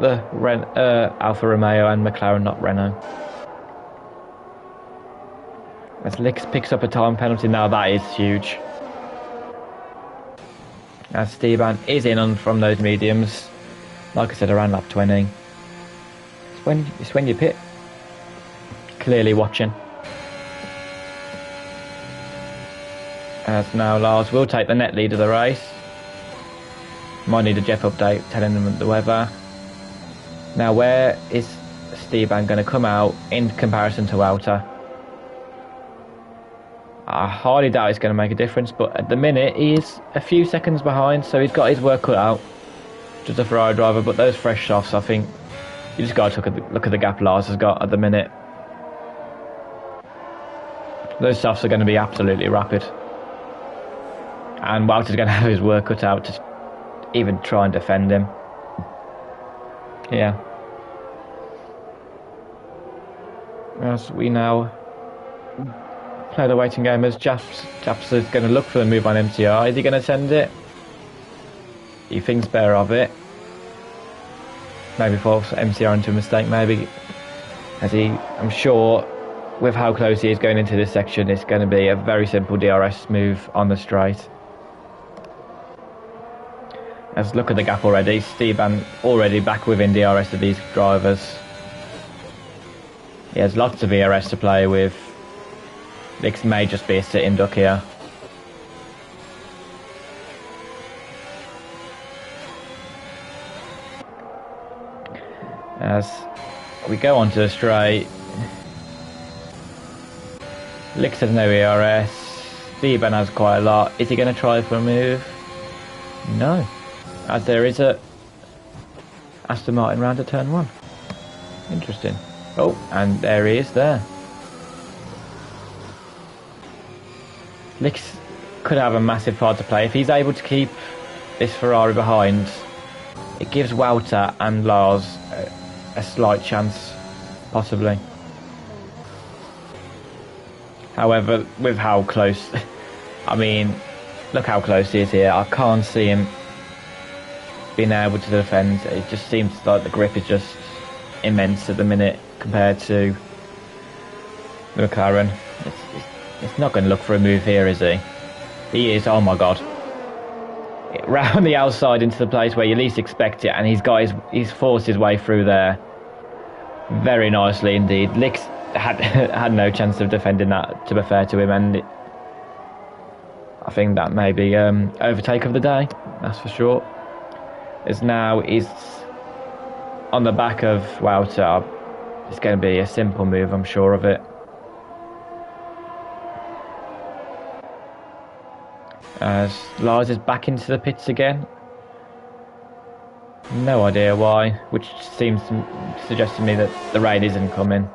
the Alfa Romeo and McLaren, not Renault. As Licks picks up a time penalty now, that is huge. As Steban is in on from those mediums, like I said, around lap 20. It's when you pit. Clearly watching. As now Lars will take the net lead of the race. Might need a Jeff update telling them the weather. Now where is Steban going to come out in comparison to Wouter? I highly doubt it's going to make a difference, but at the minute he is a few seconds behind, so he's got his work cut out. Just a Ferrari driver, but those fresh softs, I think you just got to look at the gap Lars has got at the minute. Those softs are going to be absolutely rapid. And Wouter's going to have his work cut out to even try and defend him. Yeah. As we now play the waiting game, as Japs is going to look for the move on MCR. Is he going to send it? He thinks better of it. Maybe force MCR into a mistake, maybe. I'm sure with how close he is going into this section, it's going to be a very simple DRS move on the straight. Let's look at the gap already. Steban already back within DRS of these drivers. He has lots of ERS to play with. This may just be a sit-in duck here. As we go onto the straight, Licks has no ERS. Steban has quite a lot. Is he going to try for a move? No. As there is a Aston Martin round to turn 1. Interesting. Oh, and there he is there. Licks could have a massive part to play. If he's able to keep this Ferrari behind, it gives Wouter and Lars a slight chance, possibly. However, with how close, I mean, look how close he is here. I can't see him being able to defend. It just seems like the grip is just immense at the minute compared to the McLaren. It's not going to look for a move here, is he? He is. Oh my god! Round the outside into the place where you least expect it, and he's forced his way through there very nicely indeed. Licks had no chance of defending that, to be fair to him, and I think that may be overtake of the day. That's for sure. As now he's on the back of Wouter. It's going to be a simple move, I'm sure of it. As Lars is back into the pits again. No idea why, which seems to suggest to me that the rain isn't coming.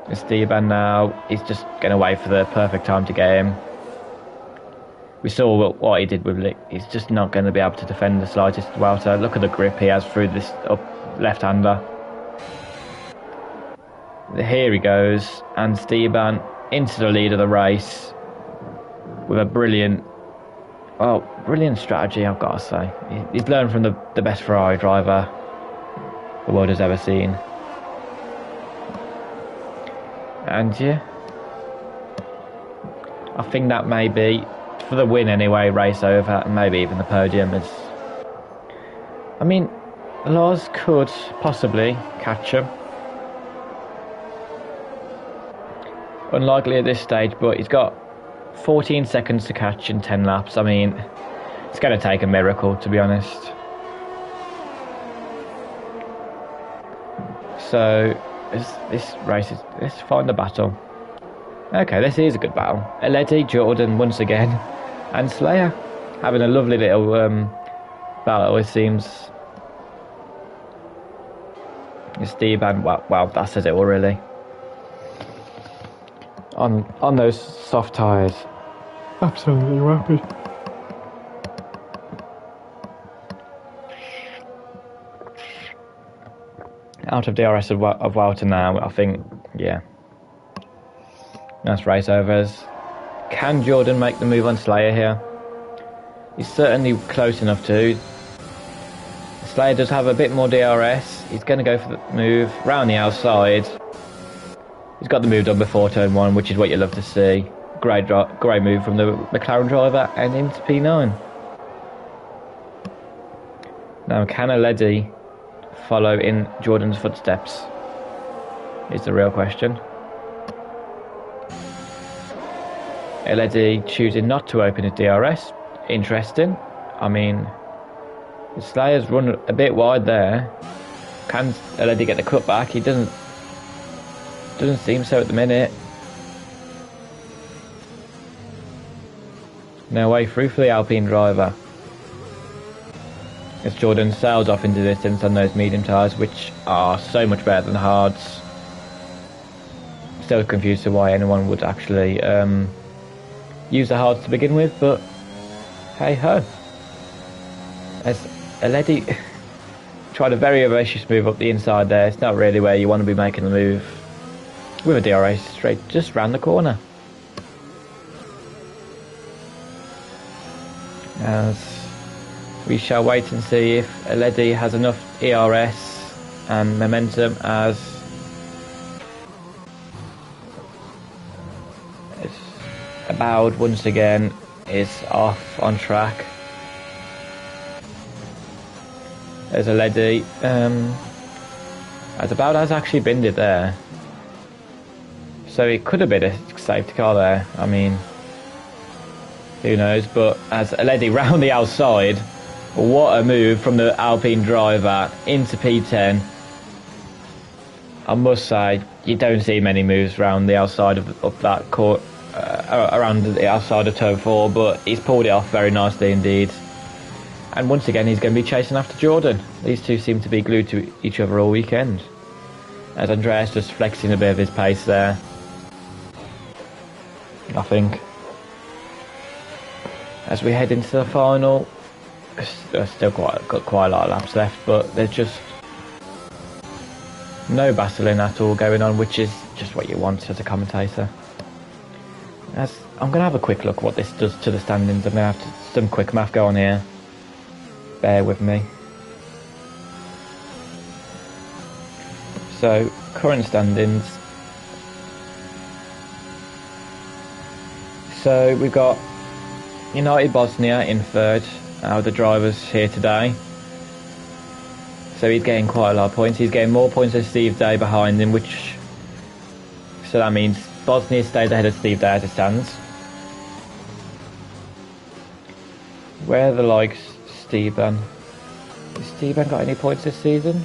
Esteban now, he's just going to wait for the perfect time to get him. We saw what he did with Lick. He's just not going to be able to defend the slightest welter. Look at the grip he has through this up left-hander. Here he goes, and Esteban into the lead of the race with a brilliant strategy, I've got to say. He's learned from the best Ferrari driver the world has ever seen. And yeah, I think that may be, for the win anyway, race over, and maybe even the podium. I mean, Lars could possibly catch him. Unlikely at this stage, but he's got 14 seconds to catch in 10 laps. I mean, it's going to take a miracle, to be honest. So, this race is... Let's find the battle. Okay, this is a good battle. Aledi, Jordan once again, and Slayer having a lovely little battle, it seems. Esteban, wow, that says it all, really. On those soft tyres. Absolutely rapid. Out of DRS of Wouter now, I think, yeah. That's race overs. Can Jordan make the move on Slayer here? He's certainly close enough to. Slayer does have a bit more DRS. He's going to go for the move round the outside. He's got the move done before turn 1, which is what you love to see. Great move from the McLaren driver and into P9. Now, can Aledi follow in Jordan's footsteps? Is the real question. Aledi choosing not to open his DRS. Interesting. I mean, Slayer's run a bit wide there. Can Aledi get the cut back? He doesn't seem so at the minute. No way through for the Alpine driver. As Jordan sails off into the distance on those medium tyres, which are so much better than the hards. Still confused to why anyone would actually use the hards to begin with, but hey ho. As Aledi tried a very audacious move up the inside there, it's not really where you want to be making the move with a DRS straight just round the corner. As we shall wait and see if Aledi has enough ERS and momentum as Aboud once again is off on track. There's Aledi. As Aboud has actually binned it there. So it could have been a safety car there. I mean, who knows? But as Aledi round the outside, what a move from the Alpine driver into P10. I must say, you don't see many moves around the outside of that court, around the outside of turn 4, but he's pulled it off very nicely indeed. And once again, he's going to be chasing after Jordan. These two seem to be glued to each other all weekend. As Andreas just flexing a bit of his pace there, I think. As we head into the final, there's still got quite a lot of laps left, but there's just no battling at all going on, which is just what you want as a commentator. As I'm going to have a quick look what this does to the standings. I'm going to have some quick math go on here. Bear with me. So, current standings. So, we've got United Bosnia in third, out of the drivers here today. So he's getting quite a lot of points. He's getting more points than Steve Day behind him, so that means Bosnia stays ahead of Steve Day as it stands. Where are the likes Steven? Has Steven got any points this season?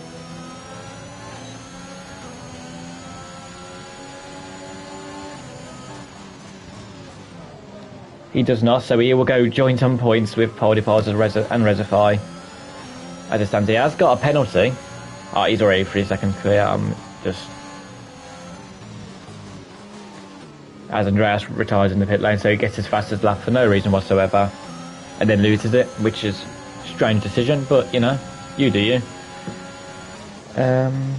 He does not, so he will go joint on points with Poldypods and Resify. I understand he has got a penalty. Oh, he's already 3 seconds clear. I'm just... As Andreas retires in the pit lane, so he gets his fastest lap for no reason whatsoever. And then loses it, which is a strange decision, but, you know, you do you. I'm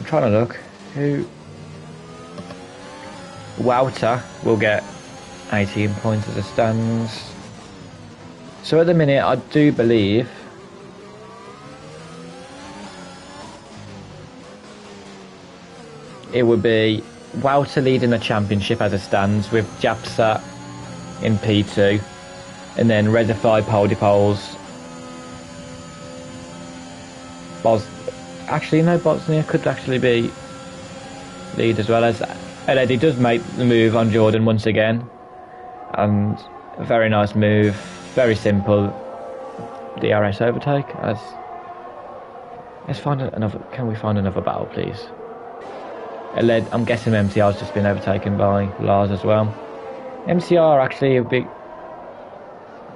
trying to look. Who... Wouter will get 18 points as it stands. So at the minute, I do believe it would be Wouter leading the championship as it stands, with Japsat in P2, and then Redify, Poldypoles. Actually, no, Bosnia could actually be lead as well, as Eddie does make the move on Jordan once again. And a very nice move, very simple DRS overtake. Let's find another. Can we find another battle, please? I'm guessing MCR's just been overtaken by Lars as well. MCR actually a big.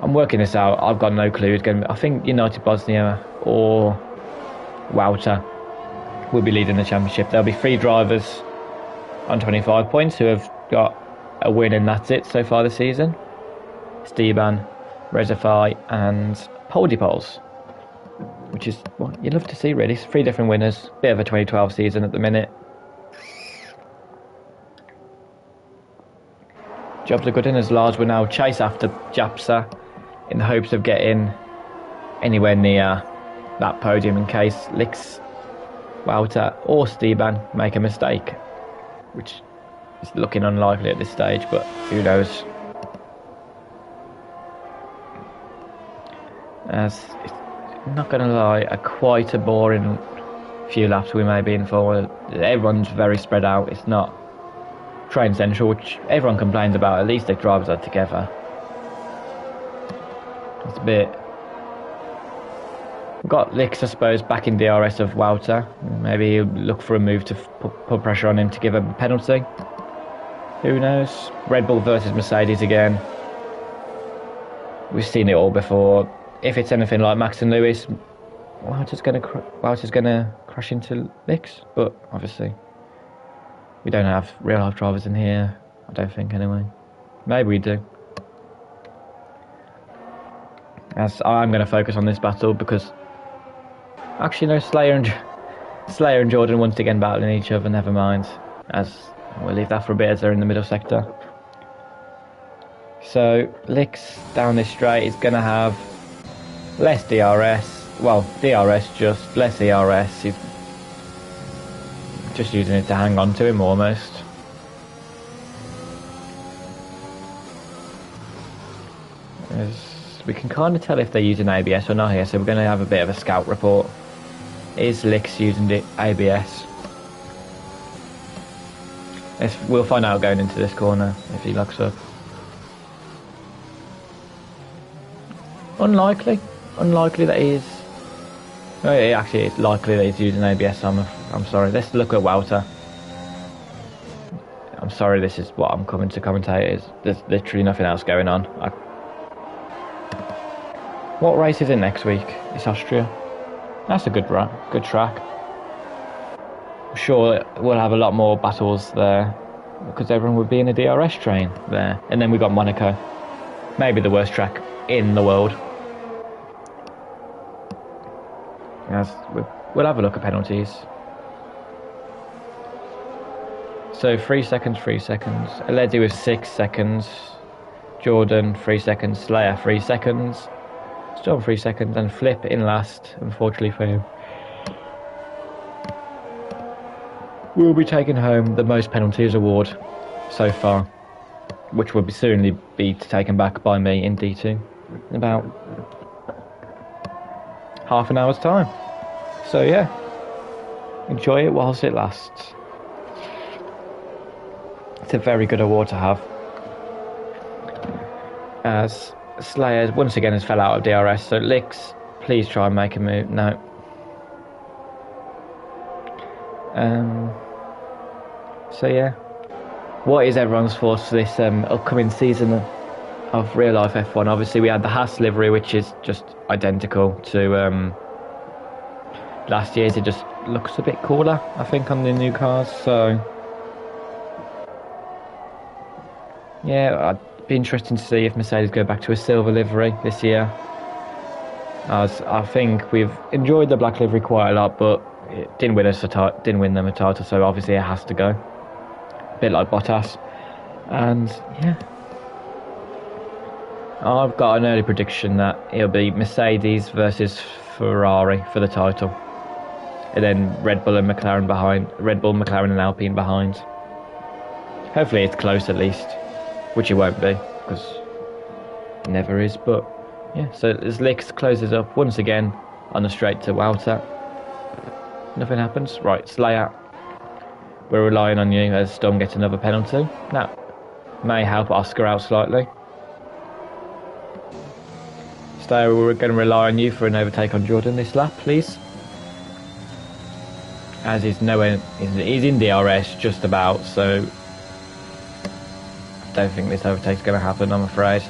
I'm working this out. I've got no clue. It's going to be, I think United Bosnia or Wouter will be leading the championship. There'll be 3 drivers on 25 points who have got a win, and that's it so far this season. Steban, Resify and Poldypoles, which is what you'd love to see really. 3 different winners, bit of a 2012 season at the minute. Jobs are good in, as Lars will now chase after Japsa in the hopes of getting anywhere near that podium in case Lix, Wouter or Steban make a mistake, which it's looking unlikely at this stage, but who knows. As I'm not going to lie, quite a boring few laps we may be in for. Everyone's very spread out. It's not train central, which everyone complains about. At least the drivers are together. It's a bit... We've got Lix, I suppose, back in DRS of Wouter. Maybe he'll look for a move to put pressure on him to give him a penalty. Who knows? Red Bull versus Mercedes again. We've seen it all before. If it's anything like Max and Lewis, Wouter's going to crash into Lix. But obviously, we don't have real life drivers in here. I don't think, anyway. Maybe we do. As I'm going to focus on this battle because actually no, Slayer and Jordan once again battling each other. Never mind. As we'll leave that for a bit as they're in the middle sector. So Lix down this straight is going to have less DRS. Well, DRS, just less ERS. He's just using it to hang on to him almost. We can kind of tell if they're using ABS or not here, so we're going to have a bit of a scout report. Is Lix using the ABS? We'll find out going into this corner if he locks up. Unlikely that he is. Oh, yeah, actually, it's likely that he's using ABS. I'm sorry. Let's look at Wouter. I'm sorry. This is what I'm coming to commentate. There's literally nothing else going on. What race is it next week? It's Austria. That's a good track. I'm sure we'll have a lot more battles there because everyone would be in a DRS train there. And then we've got Monaco. Maybe the worst track in the world. Yes, we'll have a look at penalties. So 3 seconds, 3 seconds. Aledi with 6 seconds. Jordan 3 seconds. Slayer 3 seconds. Storm 3 seconds, and Flip in last, unfortunately for him. We'll be taking home the most penalties award so far, which will soon be taken back by me in D2 in about half an hour's time. So yeah, enjoy it whilst it lasts. It's a very good award to have. As Slayer once again has fell out of DRS, so Licks, please try and make a move. No. So yeah, what is everyone's thoughts for this upcoming season of real life F1? Obviously we had the Haas livery, which is just identical to last year's. It just looks a bit cooler, I think, on the new cars. So yeah, it'd be interesting to see if Mercedes go back to a silver livery this year, as I think we've enjoyed the black livery quite a lot, but it didn't win them a title, so obviously it has to go. A bit like Bottas. And yeah, I've got an early prediction that it'll be Mercedes versus Ferrari for the title, and then Red Bull, McLaren and Alpine behind. Hopefully it's close at least, which it won't be, because it never is. But yeah, so as Licks closes up once again on the straight to Walter, nothing happens. Right, Slayer, we're relying on you as Storm gets another penalty. That may help Oscar out slightly. Slayer, we're going to rely on you for an overtake on Jordan this lap, please. As he's in DRS just about, so don't think this overtake's going to happen, I'm afraid.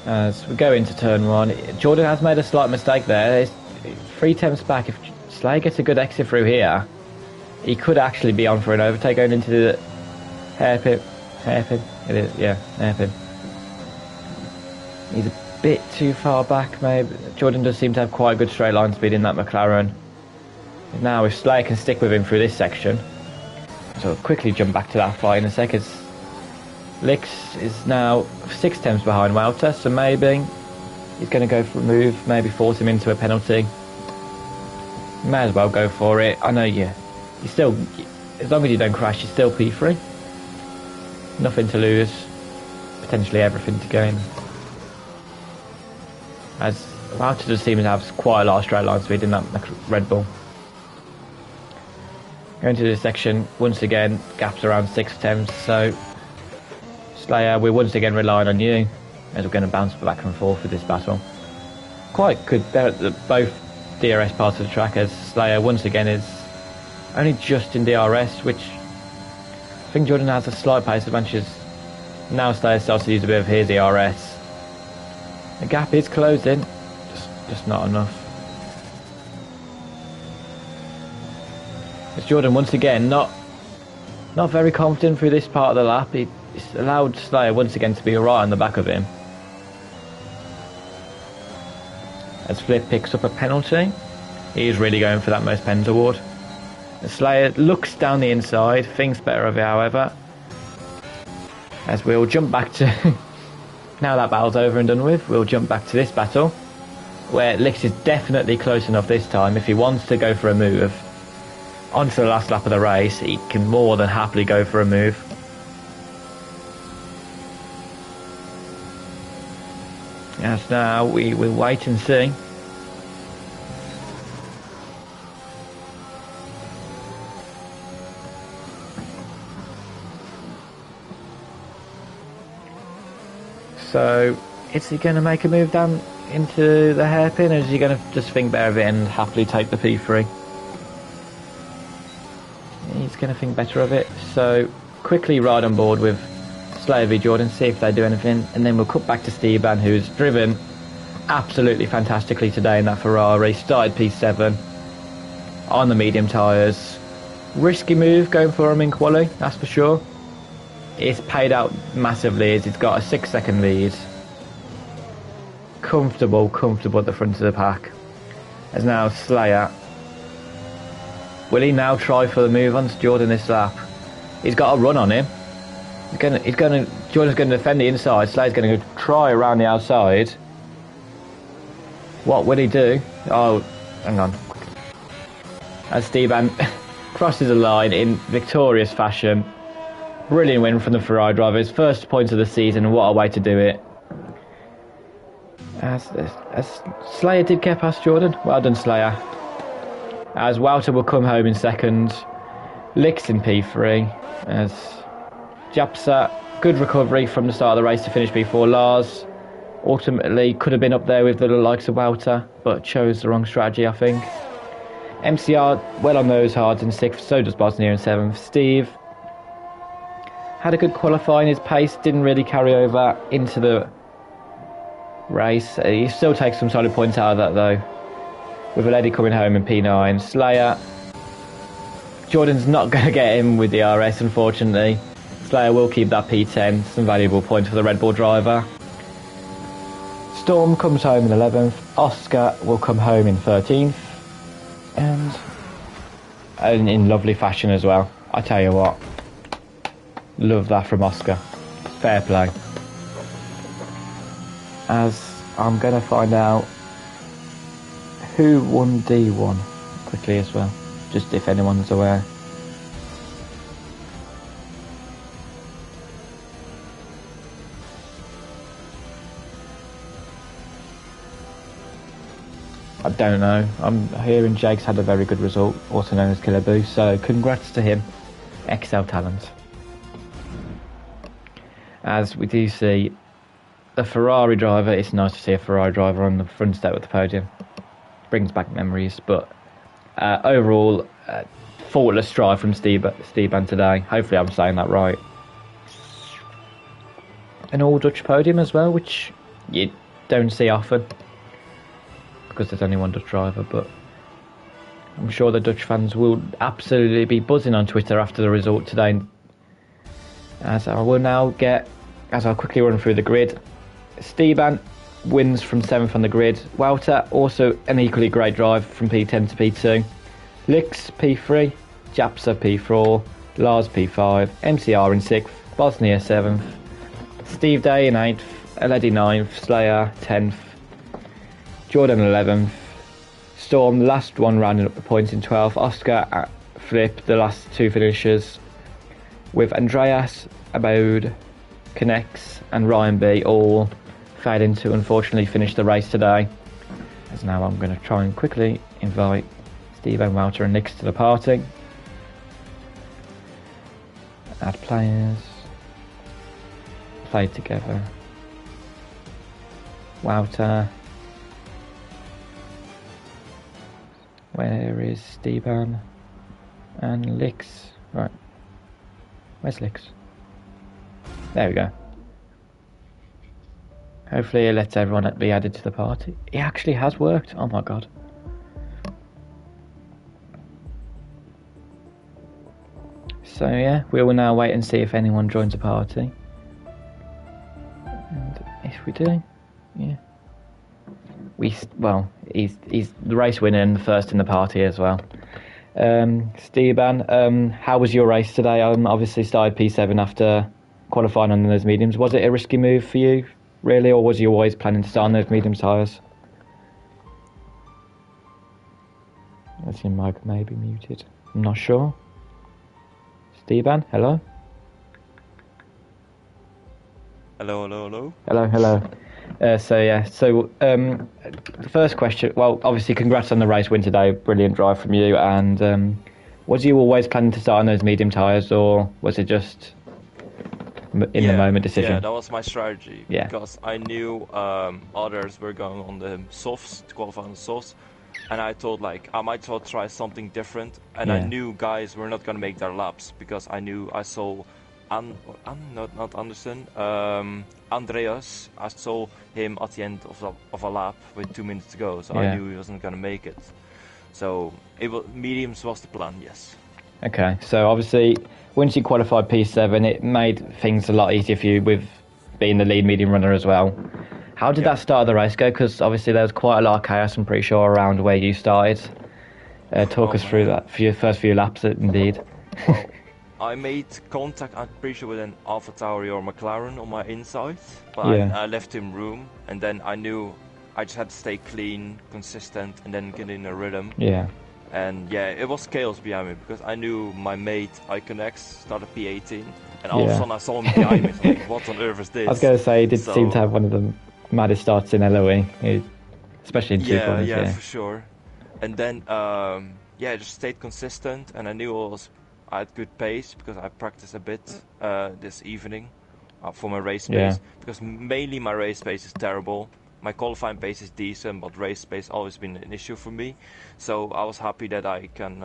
As we go into turn one, Jordan has made a slight mistake there. It's 3 tenths back. If Slayer gets a good exit through here, he could actually be on for an overtake going into the hairpin. It is, yeah, hairpin. He's a bit too far back, maybe. Jordan does seem to have quite a good straight line speed in that McLaren. Now, if Slayer can stick with him through this section, so we'll quickly jump back to that fight in a second. Licks is now 6 tenths behind Walter, so maybe he's going to go for a move, maybe force him into a penalty. May as well go for it. I know you still, as long as you don't crash, you're still P3. Nothing to lose, potentially everything to gain. As Walter does seem to have quite a lot of straight line speed in that Red Bull. Going to this section, once again, gaps around 6 tenths, so Slayer, we're once again relying on you, as we're going to bounce back and forth with this battle. Quite good, both DRS parts of the track, as Slayer once again is only just in DRS, which I think Jordan has a slight pace advantage. Now Slayer starts to use a bit of his DRS. The gap is closing, just not enough. It's Jordan once again not very confident through this part of the lap. He's allowed Slayer once again to be right on the back of him. As Flip picks up a penalty, he is really going for that most pens award. As Slayer looks down the inside, thinks better of it, however. As we'll jump back to now that battle's over and done with, we'll jump back to this battle, where Licks is definitely close enough this time. If he wants to go for a move onto the last lap of the race, he can more than happily go for a move. As now we will wait and see. So, is he going to make a move down into the hairpin, or is he going to just think better of it and happily take the P3? He's going to think better of it, so quickly ride on board with Slayer v Jordan, see if they do anything, and then we'll cut back to Esteban, who's driven absolutely fantastically today in that Ferrari. Started P7 on the medium tyres. Risky move going for him in quali, that's for sure. It's paid out massively as he's got a 6-second lead. Comfortable at the front of the pack. As now Slayer, will he now try for the move onto Jordan this lap? He's got a run on him. Jordan's going to defend the inside. Slayer's going to try around the outside. What will he do? Oh, hang on. As Esteban crosses the line in victorious fashion. Brilliant win from the Ferrari drivers. First point of the season. What a way to do it. As Slayer did get past Jordan. Well done, Slayer. as Wouter will come home in second. Licks in P3 as Japsa, good recovery from the start of the race to finish P4. Lars ultimately could have been up there with the likes of Wouter, but chose the wrong strategy, I think. MCR well on those hards in 6th, so does Bosnia in 7th. Steve had a good qualifying, his pace didn't really carry over into the race. He still takes some solid points out of that though, with a lady coming home in P9. Slayer, Jordan's not going to get him with the RS unfortunately. Slayer will keep that P10, some valuable points for the Red Bull driver. Storm comes home in 11th, Oscar will come home in 13th, and in lovely fashion as well. I tell you what, love that from Oscar. Fair play. As I'm going to find out who won D1 quickly as well, just if anyone's aware. I don't know. I'm hearing Jake's had a very good result, also known as Killer Boo, so congrats to him. XL talent. As we do see a Ferrari driver, it's nice to see a Ferrari driver on the front step of the podium. Brings back memories, but overall, faultless drive from Steban today. Hopefully I'm saying that right. An all-Dutch podium as well, which you don't see often, because there's only one Dutch driver, but I'm sure the Dutch fans will absolutely be buzzing on Twitter after the result today. As I will now get, as I'll quickly run through the grid. Steban wins from 7th on the grid. Wouter, also an equally great drive from P10 to P2. Licks P3, Japsa P4, Lars P5, MCR in 6th, Bosnia 7th, Steve Day in 8th, Eledi 9th, Slayer 10th, Jordan 11th, Storm, the last one rounding up the points in 12th, Oscar at Flip, the last two finishers, with Andreas, Abode, Connects and Ryan B all failing to unfortunately finish the race today. As now I'm going to try and quickly invite Steve and Wouter and Nix to the party. Add players. Play together. Wouter. Where is Steban? And Lix. Right. Where's Lix? There we go. Hopefully it lets everyone be added to the party. It actually has worked. Oh my god. So yeah, we will now wait and see if anyone joins the party. And if we do, yeah. He's the race winner and the first in the party as well. Steban, how was your race today? Obviously started P7 after qualifying on those mediums. Was it a risky move for you, really, or was you always planning to start on those medium tyres? As your mic may be muted. I'm not sure. Steban, hello? Hello. Hello. The first question, well, obviously congrats on the race win today, brilliant drive from you, and was you always planning to start on those medium tyres, or was it just in the moment decision? Yeah, that was my strategy, yeah. Because I knew others were going on the softs, to qualify on the softs, and I thought I might well try something different, and I knew guys were not going to make their laps, because I saw not Anderson, Andreas, I saw him at the end of a lap with 2 minutes to go, so I knew he wasn't going to make it. So mediums was the plan, yes. Okay, so obviously once you qualified P7, it made things a lot easier for you with being the lead medium runner as well. How did that start of the race go? Because obviously there was quite a lot of chaos, I'm pretty sure, around where you started. Talk us through that for your first few laps, indeed. Well, I made contact, I'm pretty sure, with an AlphaTauri or McLaren on my inside, but I left him room, and then I knew I just had to stay clean, consistent, and then get in a rhythm. Yeah. And it was chaos behind me, because I knew my mate, Iconex, started P18, and all of a sudden I saw him behind me, so like, what on earth is this? I was going to say, he did seem to have one of the maddest starts in LOE, especially in 2 points. Yeah, for sure. And then, yeah, just stayed consistent, and I knew I had good pace because I practiced a bit this evening for my race Yeah. pace. Because mainly my race pace is terrible. My qualifying pace is decent, but race pace always been an issue for me. So I was happy that could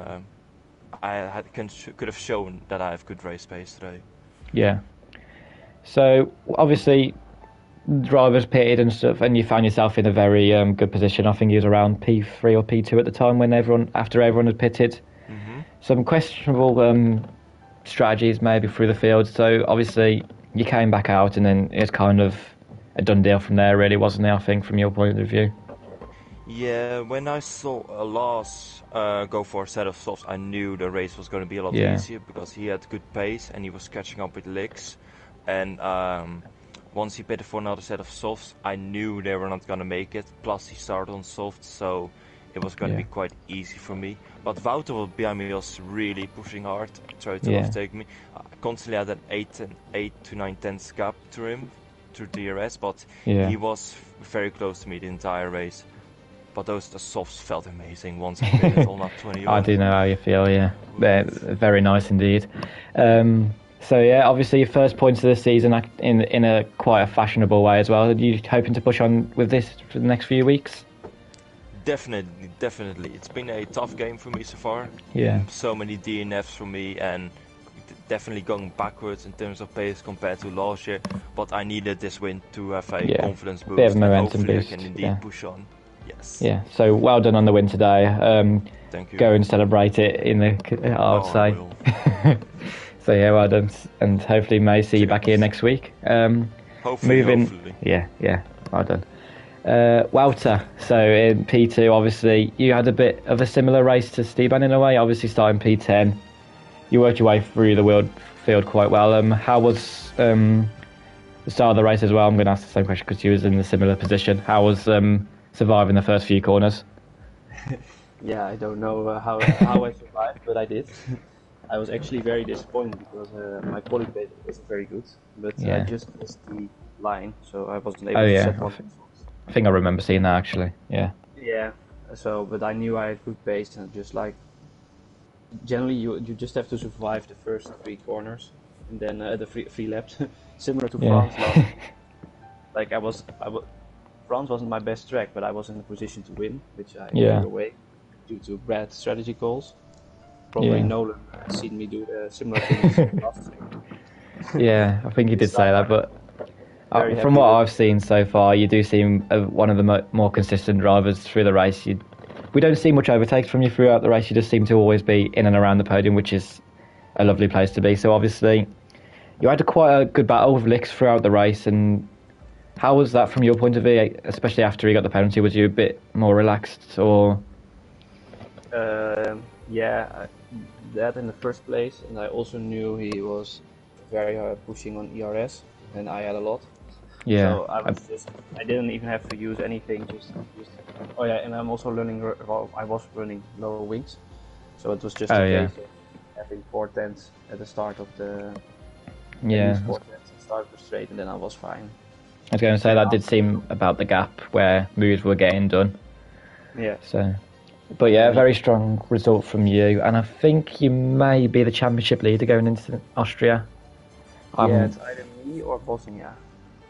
have shown that I have good race pace today. Yeah. So obviously, drivers pitted and stuff, and you found yourself in a very good position. I think you was around P3 or P2 at the time when after everyone had pitted. Hmm. Some questionable strategies maybe through the field. So obviously you came back out, and then it's kind of a done deal from there, really, wasn't it? I think from your point of view. Yeah, when I saw Lars go for a set of softs, I knew the race was going to be a lot Yeah. easier because he had good pace and he was catching up with licks. And once he pitted for another set of softs, I knew they were not going to make it. Plus, he started on softs, so it was going to Yeah. be quite easy for me. But Wouter behind me was really pushing hard, tried to Yeah. overtake me. I constantly had an 8 to 9 tenths gap to him through DRS, but Yeah. he was very close to me the entire race. But the softs felt amazing once I pitted on lap 21. I do know how you feel, yeah. They're very nice indeed. So yeah, obviously your first points of the season in a quite a fashionable way as well. Are you hoping to push on with this for the next few weeks? Definitely. It's been a tough game for me so far. Yeah. So many DNFs for me and definitely going backwards in terms of pace compared to last year. But I needed this win to have a confidence boost. Bit of and momentum hopefully boost. I can indeed push on. Yes. Yeah. So well done on the win today. Thank you. Go and celebrate it in the. I would say. I will. So yeah, well done, and hopefully may see you back here next week. Hopefully. Yeah, well done. Wouter, so in P2, obviously you had a bit of a similar race to Steban in a way. Obviously starting P10, you worked your way through the field quite well. How was the start of the race as well? I'm going to ask the same question because you was in a similar position. How was surviving the first few corners? Yeah, I don't know how I survived, but I did. I was actually very disappointed because my quality pace was very good, but I just missed the line, so I wasn't able to set one. I think I remember seeing that actually. Yeah. Yeah. So, but I knew I had good pace, and just like generally, you just have to survive the first 3 corners, and then the three laps, similar to France last. Like France wasn't my best track, but I was in a position to win, which I gave away due to bad strategy calls. Probably Nolan has seen me do similar things last time. Yeah, I think he did say that, but from what I've seen so far, you do seem one of the more consistent drivers through the race. We don't see much overtakes from you throughout the race. You just seem to always be in and around the podium, which is a lovely place to be. So obviously, you had quite a good battle with Licks throughout the race. And how was that from your point of view, especially after he got the penalty? Was you a bit more relaxed, or? Yeah, that in the first place, and I also knew he was very pushing on ERS, and I had a lot. Yeah. So I didn't even have to use anything. Oh yeah, and I'm also learning. I was running lower wings, so it was just a case of having 4 tenths at the start of the. 4 tenths and start the straight, and then I was fine. I was going to say that did seem about the gap where moves were getting done. Yeah. So. But yeah, a very strong result from you, and I think you may be the championship leader going into Austria. Yeah, it's either me or Bosnia.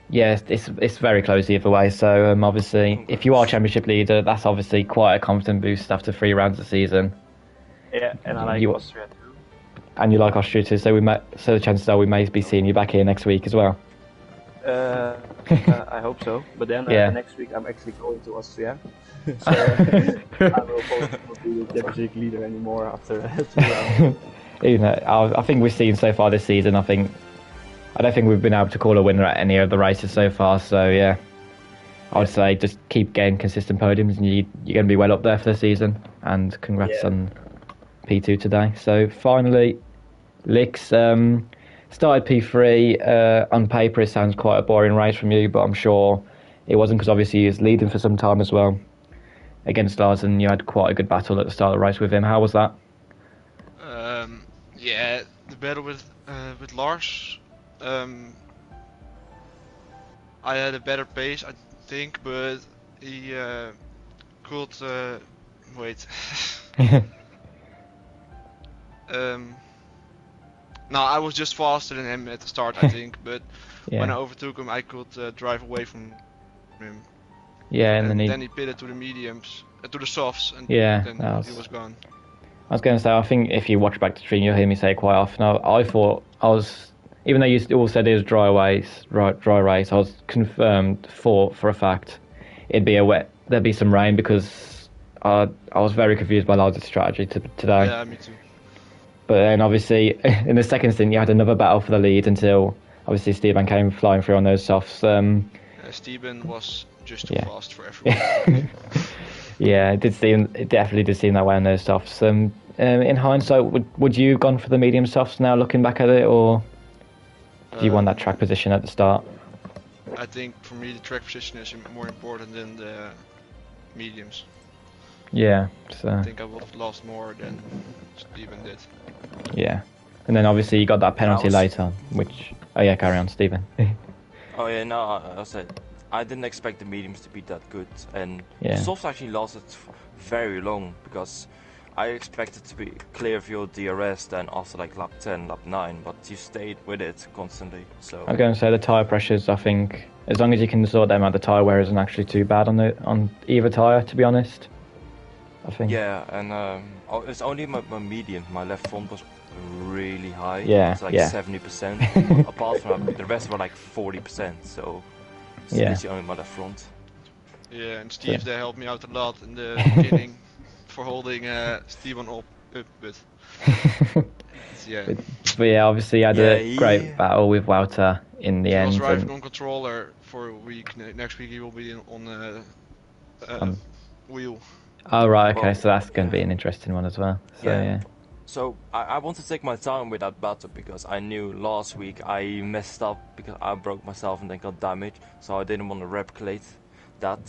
Yeah, it's very close either way. So obviously, if you are championship leader, that's obviously quite a confident boost after 3 rounds of the season. Yeah, and I like Austria too. And you like Austria too, so the chances are we may be seeing you back here next week as well. I hope so. But then next week I'm actually going to Austria. So I will probably not be the championship leader anymore after 2 rounds. I think we've seen so far this season. I don't think we've been able to call a winner at any of the races so far. So yeah, I would say just keep getting consistent podiums, and you're going to be well up there for the season. And congrats on P2 today. So finally, Licks started P3. On paper, it sounds quite a boring race from you, but I'm sure it wasn't, because obviously he was leading for some time as well against Lars, and you had quite a good battle at the start of the race with him. How was that? Yeah, the battle with Lars. I had a better pace, I think, but he could wait. No, I was just faster than him at the start, I think. But when I Yeah. overtook him, I could drive away from him. Yeah, and And then then he pitted to the mediums, to the softs, and yeah, then that he was gone. I was going to say, I think if you watch back the stream, you'll hear me say quite often. I thought I was, even though you all said it was dry race, I was confirmed for a fact it'd be a wet. There'd be some rain because I was very confused by Lars' strategy today. Yeah, me too. But then obviously in the second stint, you had another battle for the lead until obviously Steven came flying through on those softs. Steven was just too Yeah. fast for everyone. Yeah, it definitely did seem that way on those softs. In hindsight, would you have gone for the medium softs now, looking back at it, or do you want that track position at the start? I think for me the track position is more important than the mediums. Yeah, so I think I would have lost more than Steven did. yeah, and then obviously you got that penalty was- later, which carry on, Stephen. Oh yeah, no, I said I didn't expect the mediums to be that good, and Yeah. the softs actually lasted very long because I expected to be clear of your DRS then after like lap 10, lap 9, but you stayed with it constantly. So I'm going to say the tyre pressures. I think as long as you can sort them out, the tyre wear isn't actually too bad on either tyre. To be honest, I think. yeah, and it's only my medium. My left front was really high. Yeah, it's like yeah. 70%. Apart from that, the rest were like 40%. So it's Yeah. literally only my left front. Yeah, and Steve, Yeah. they helped me out a lot in the beginning for holding Steven up, but yeah. But yeah, obviously you had a Yeah, great battle with Wouter in the He end. was driving and- on controller for a week. Next week he will be on wheel. Oh right, okay, Well, so that's going to be yeah. an interesting one as well. So yeah. So I want to take my time with that battle because I knew last week I messed up because I broke myself and then got damaged. So I didn't want to replicate that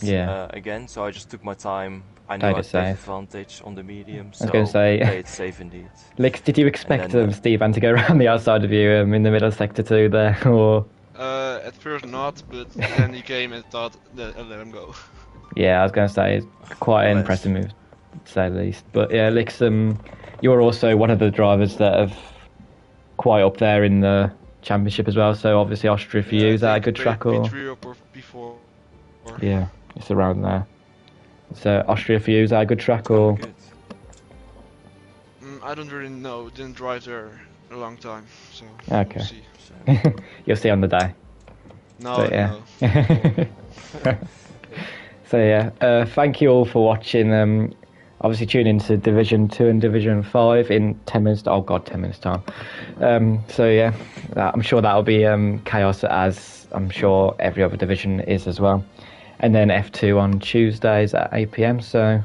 again. So I just took my time. I knew Played I it had safe. advantage on the medium. I was gonna say- play it safe indeed. Lix, did you expect then, Steven to go around the outside of you in the middle of sector 2 there, or? At first not, but then he came and thought, let him go. Yeah, I was going to say it's quite an Nice. impressive move, to say the least. But yeah, Lix, you're also one of the drivers that have quite up there in the championship as well. So obviously Austria for you, is that a good track or? P3 or before. Yeah, it's around there. So Austria for you, is that a good track or? Good. I don't really know. Didn't drive there a long time, so Okay. we'll see. So, You'll see on the day. No, But yeah. no. So yeah, thank you all for watching. Obviously tune into Division 2 and Division 5 in 10 minutes. Oh god, 10 minutes time. So yeah, I'm sure that'll be chaos, as I'm sure every other division is as well. And then F2 on Tuesdays at 8 PM. So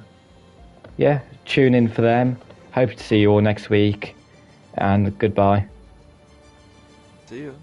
yeah, tune in for them. Hope to see you all next week. And goodbye. see you.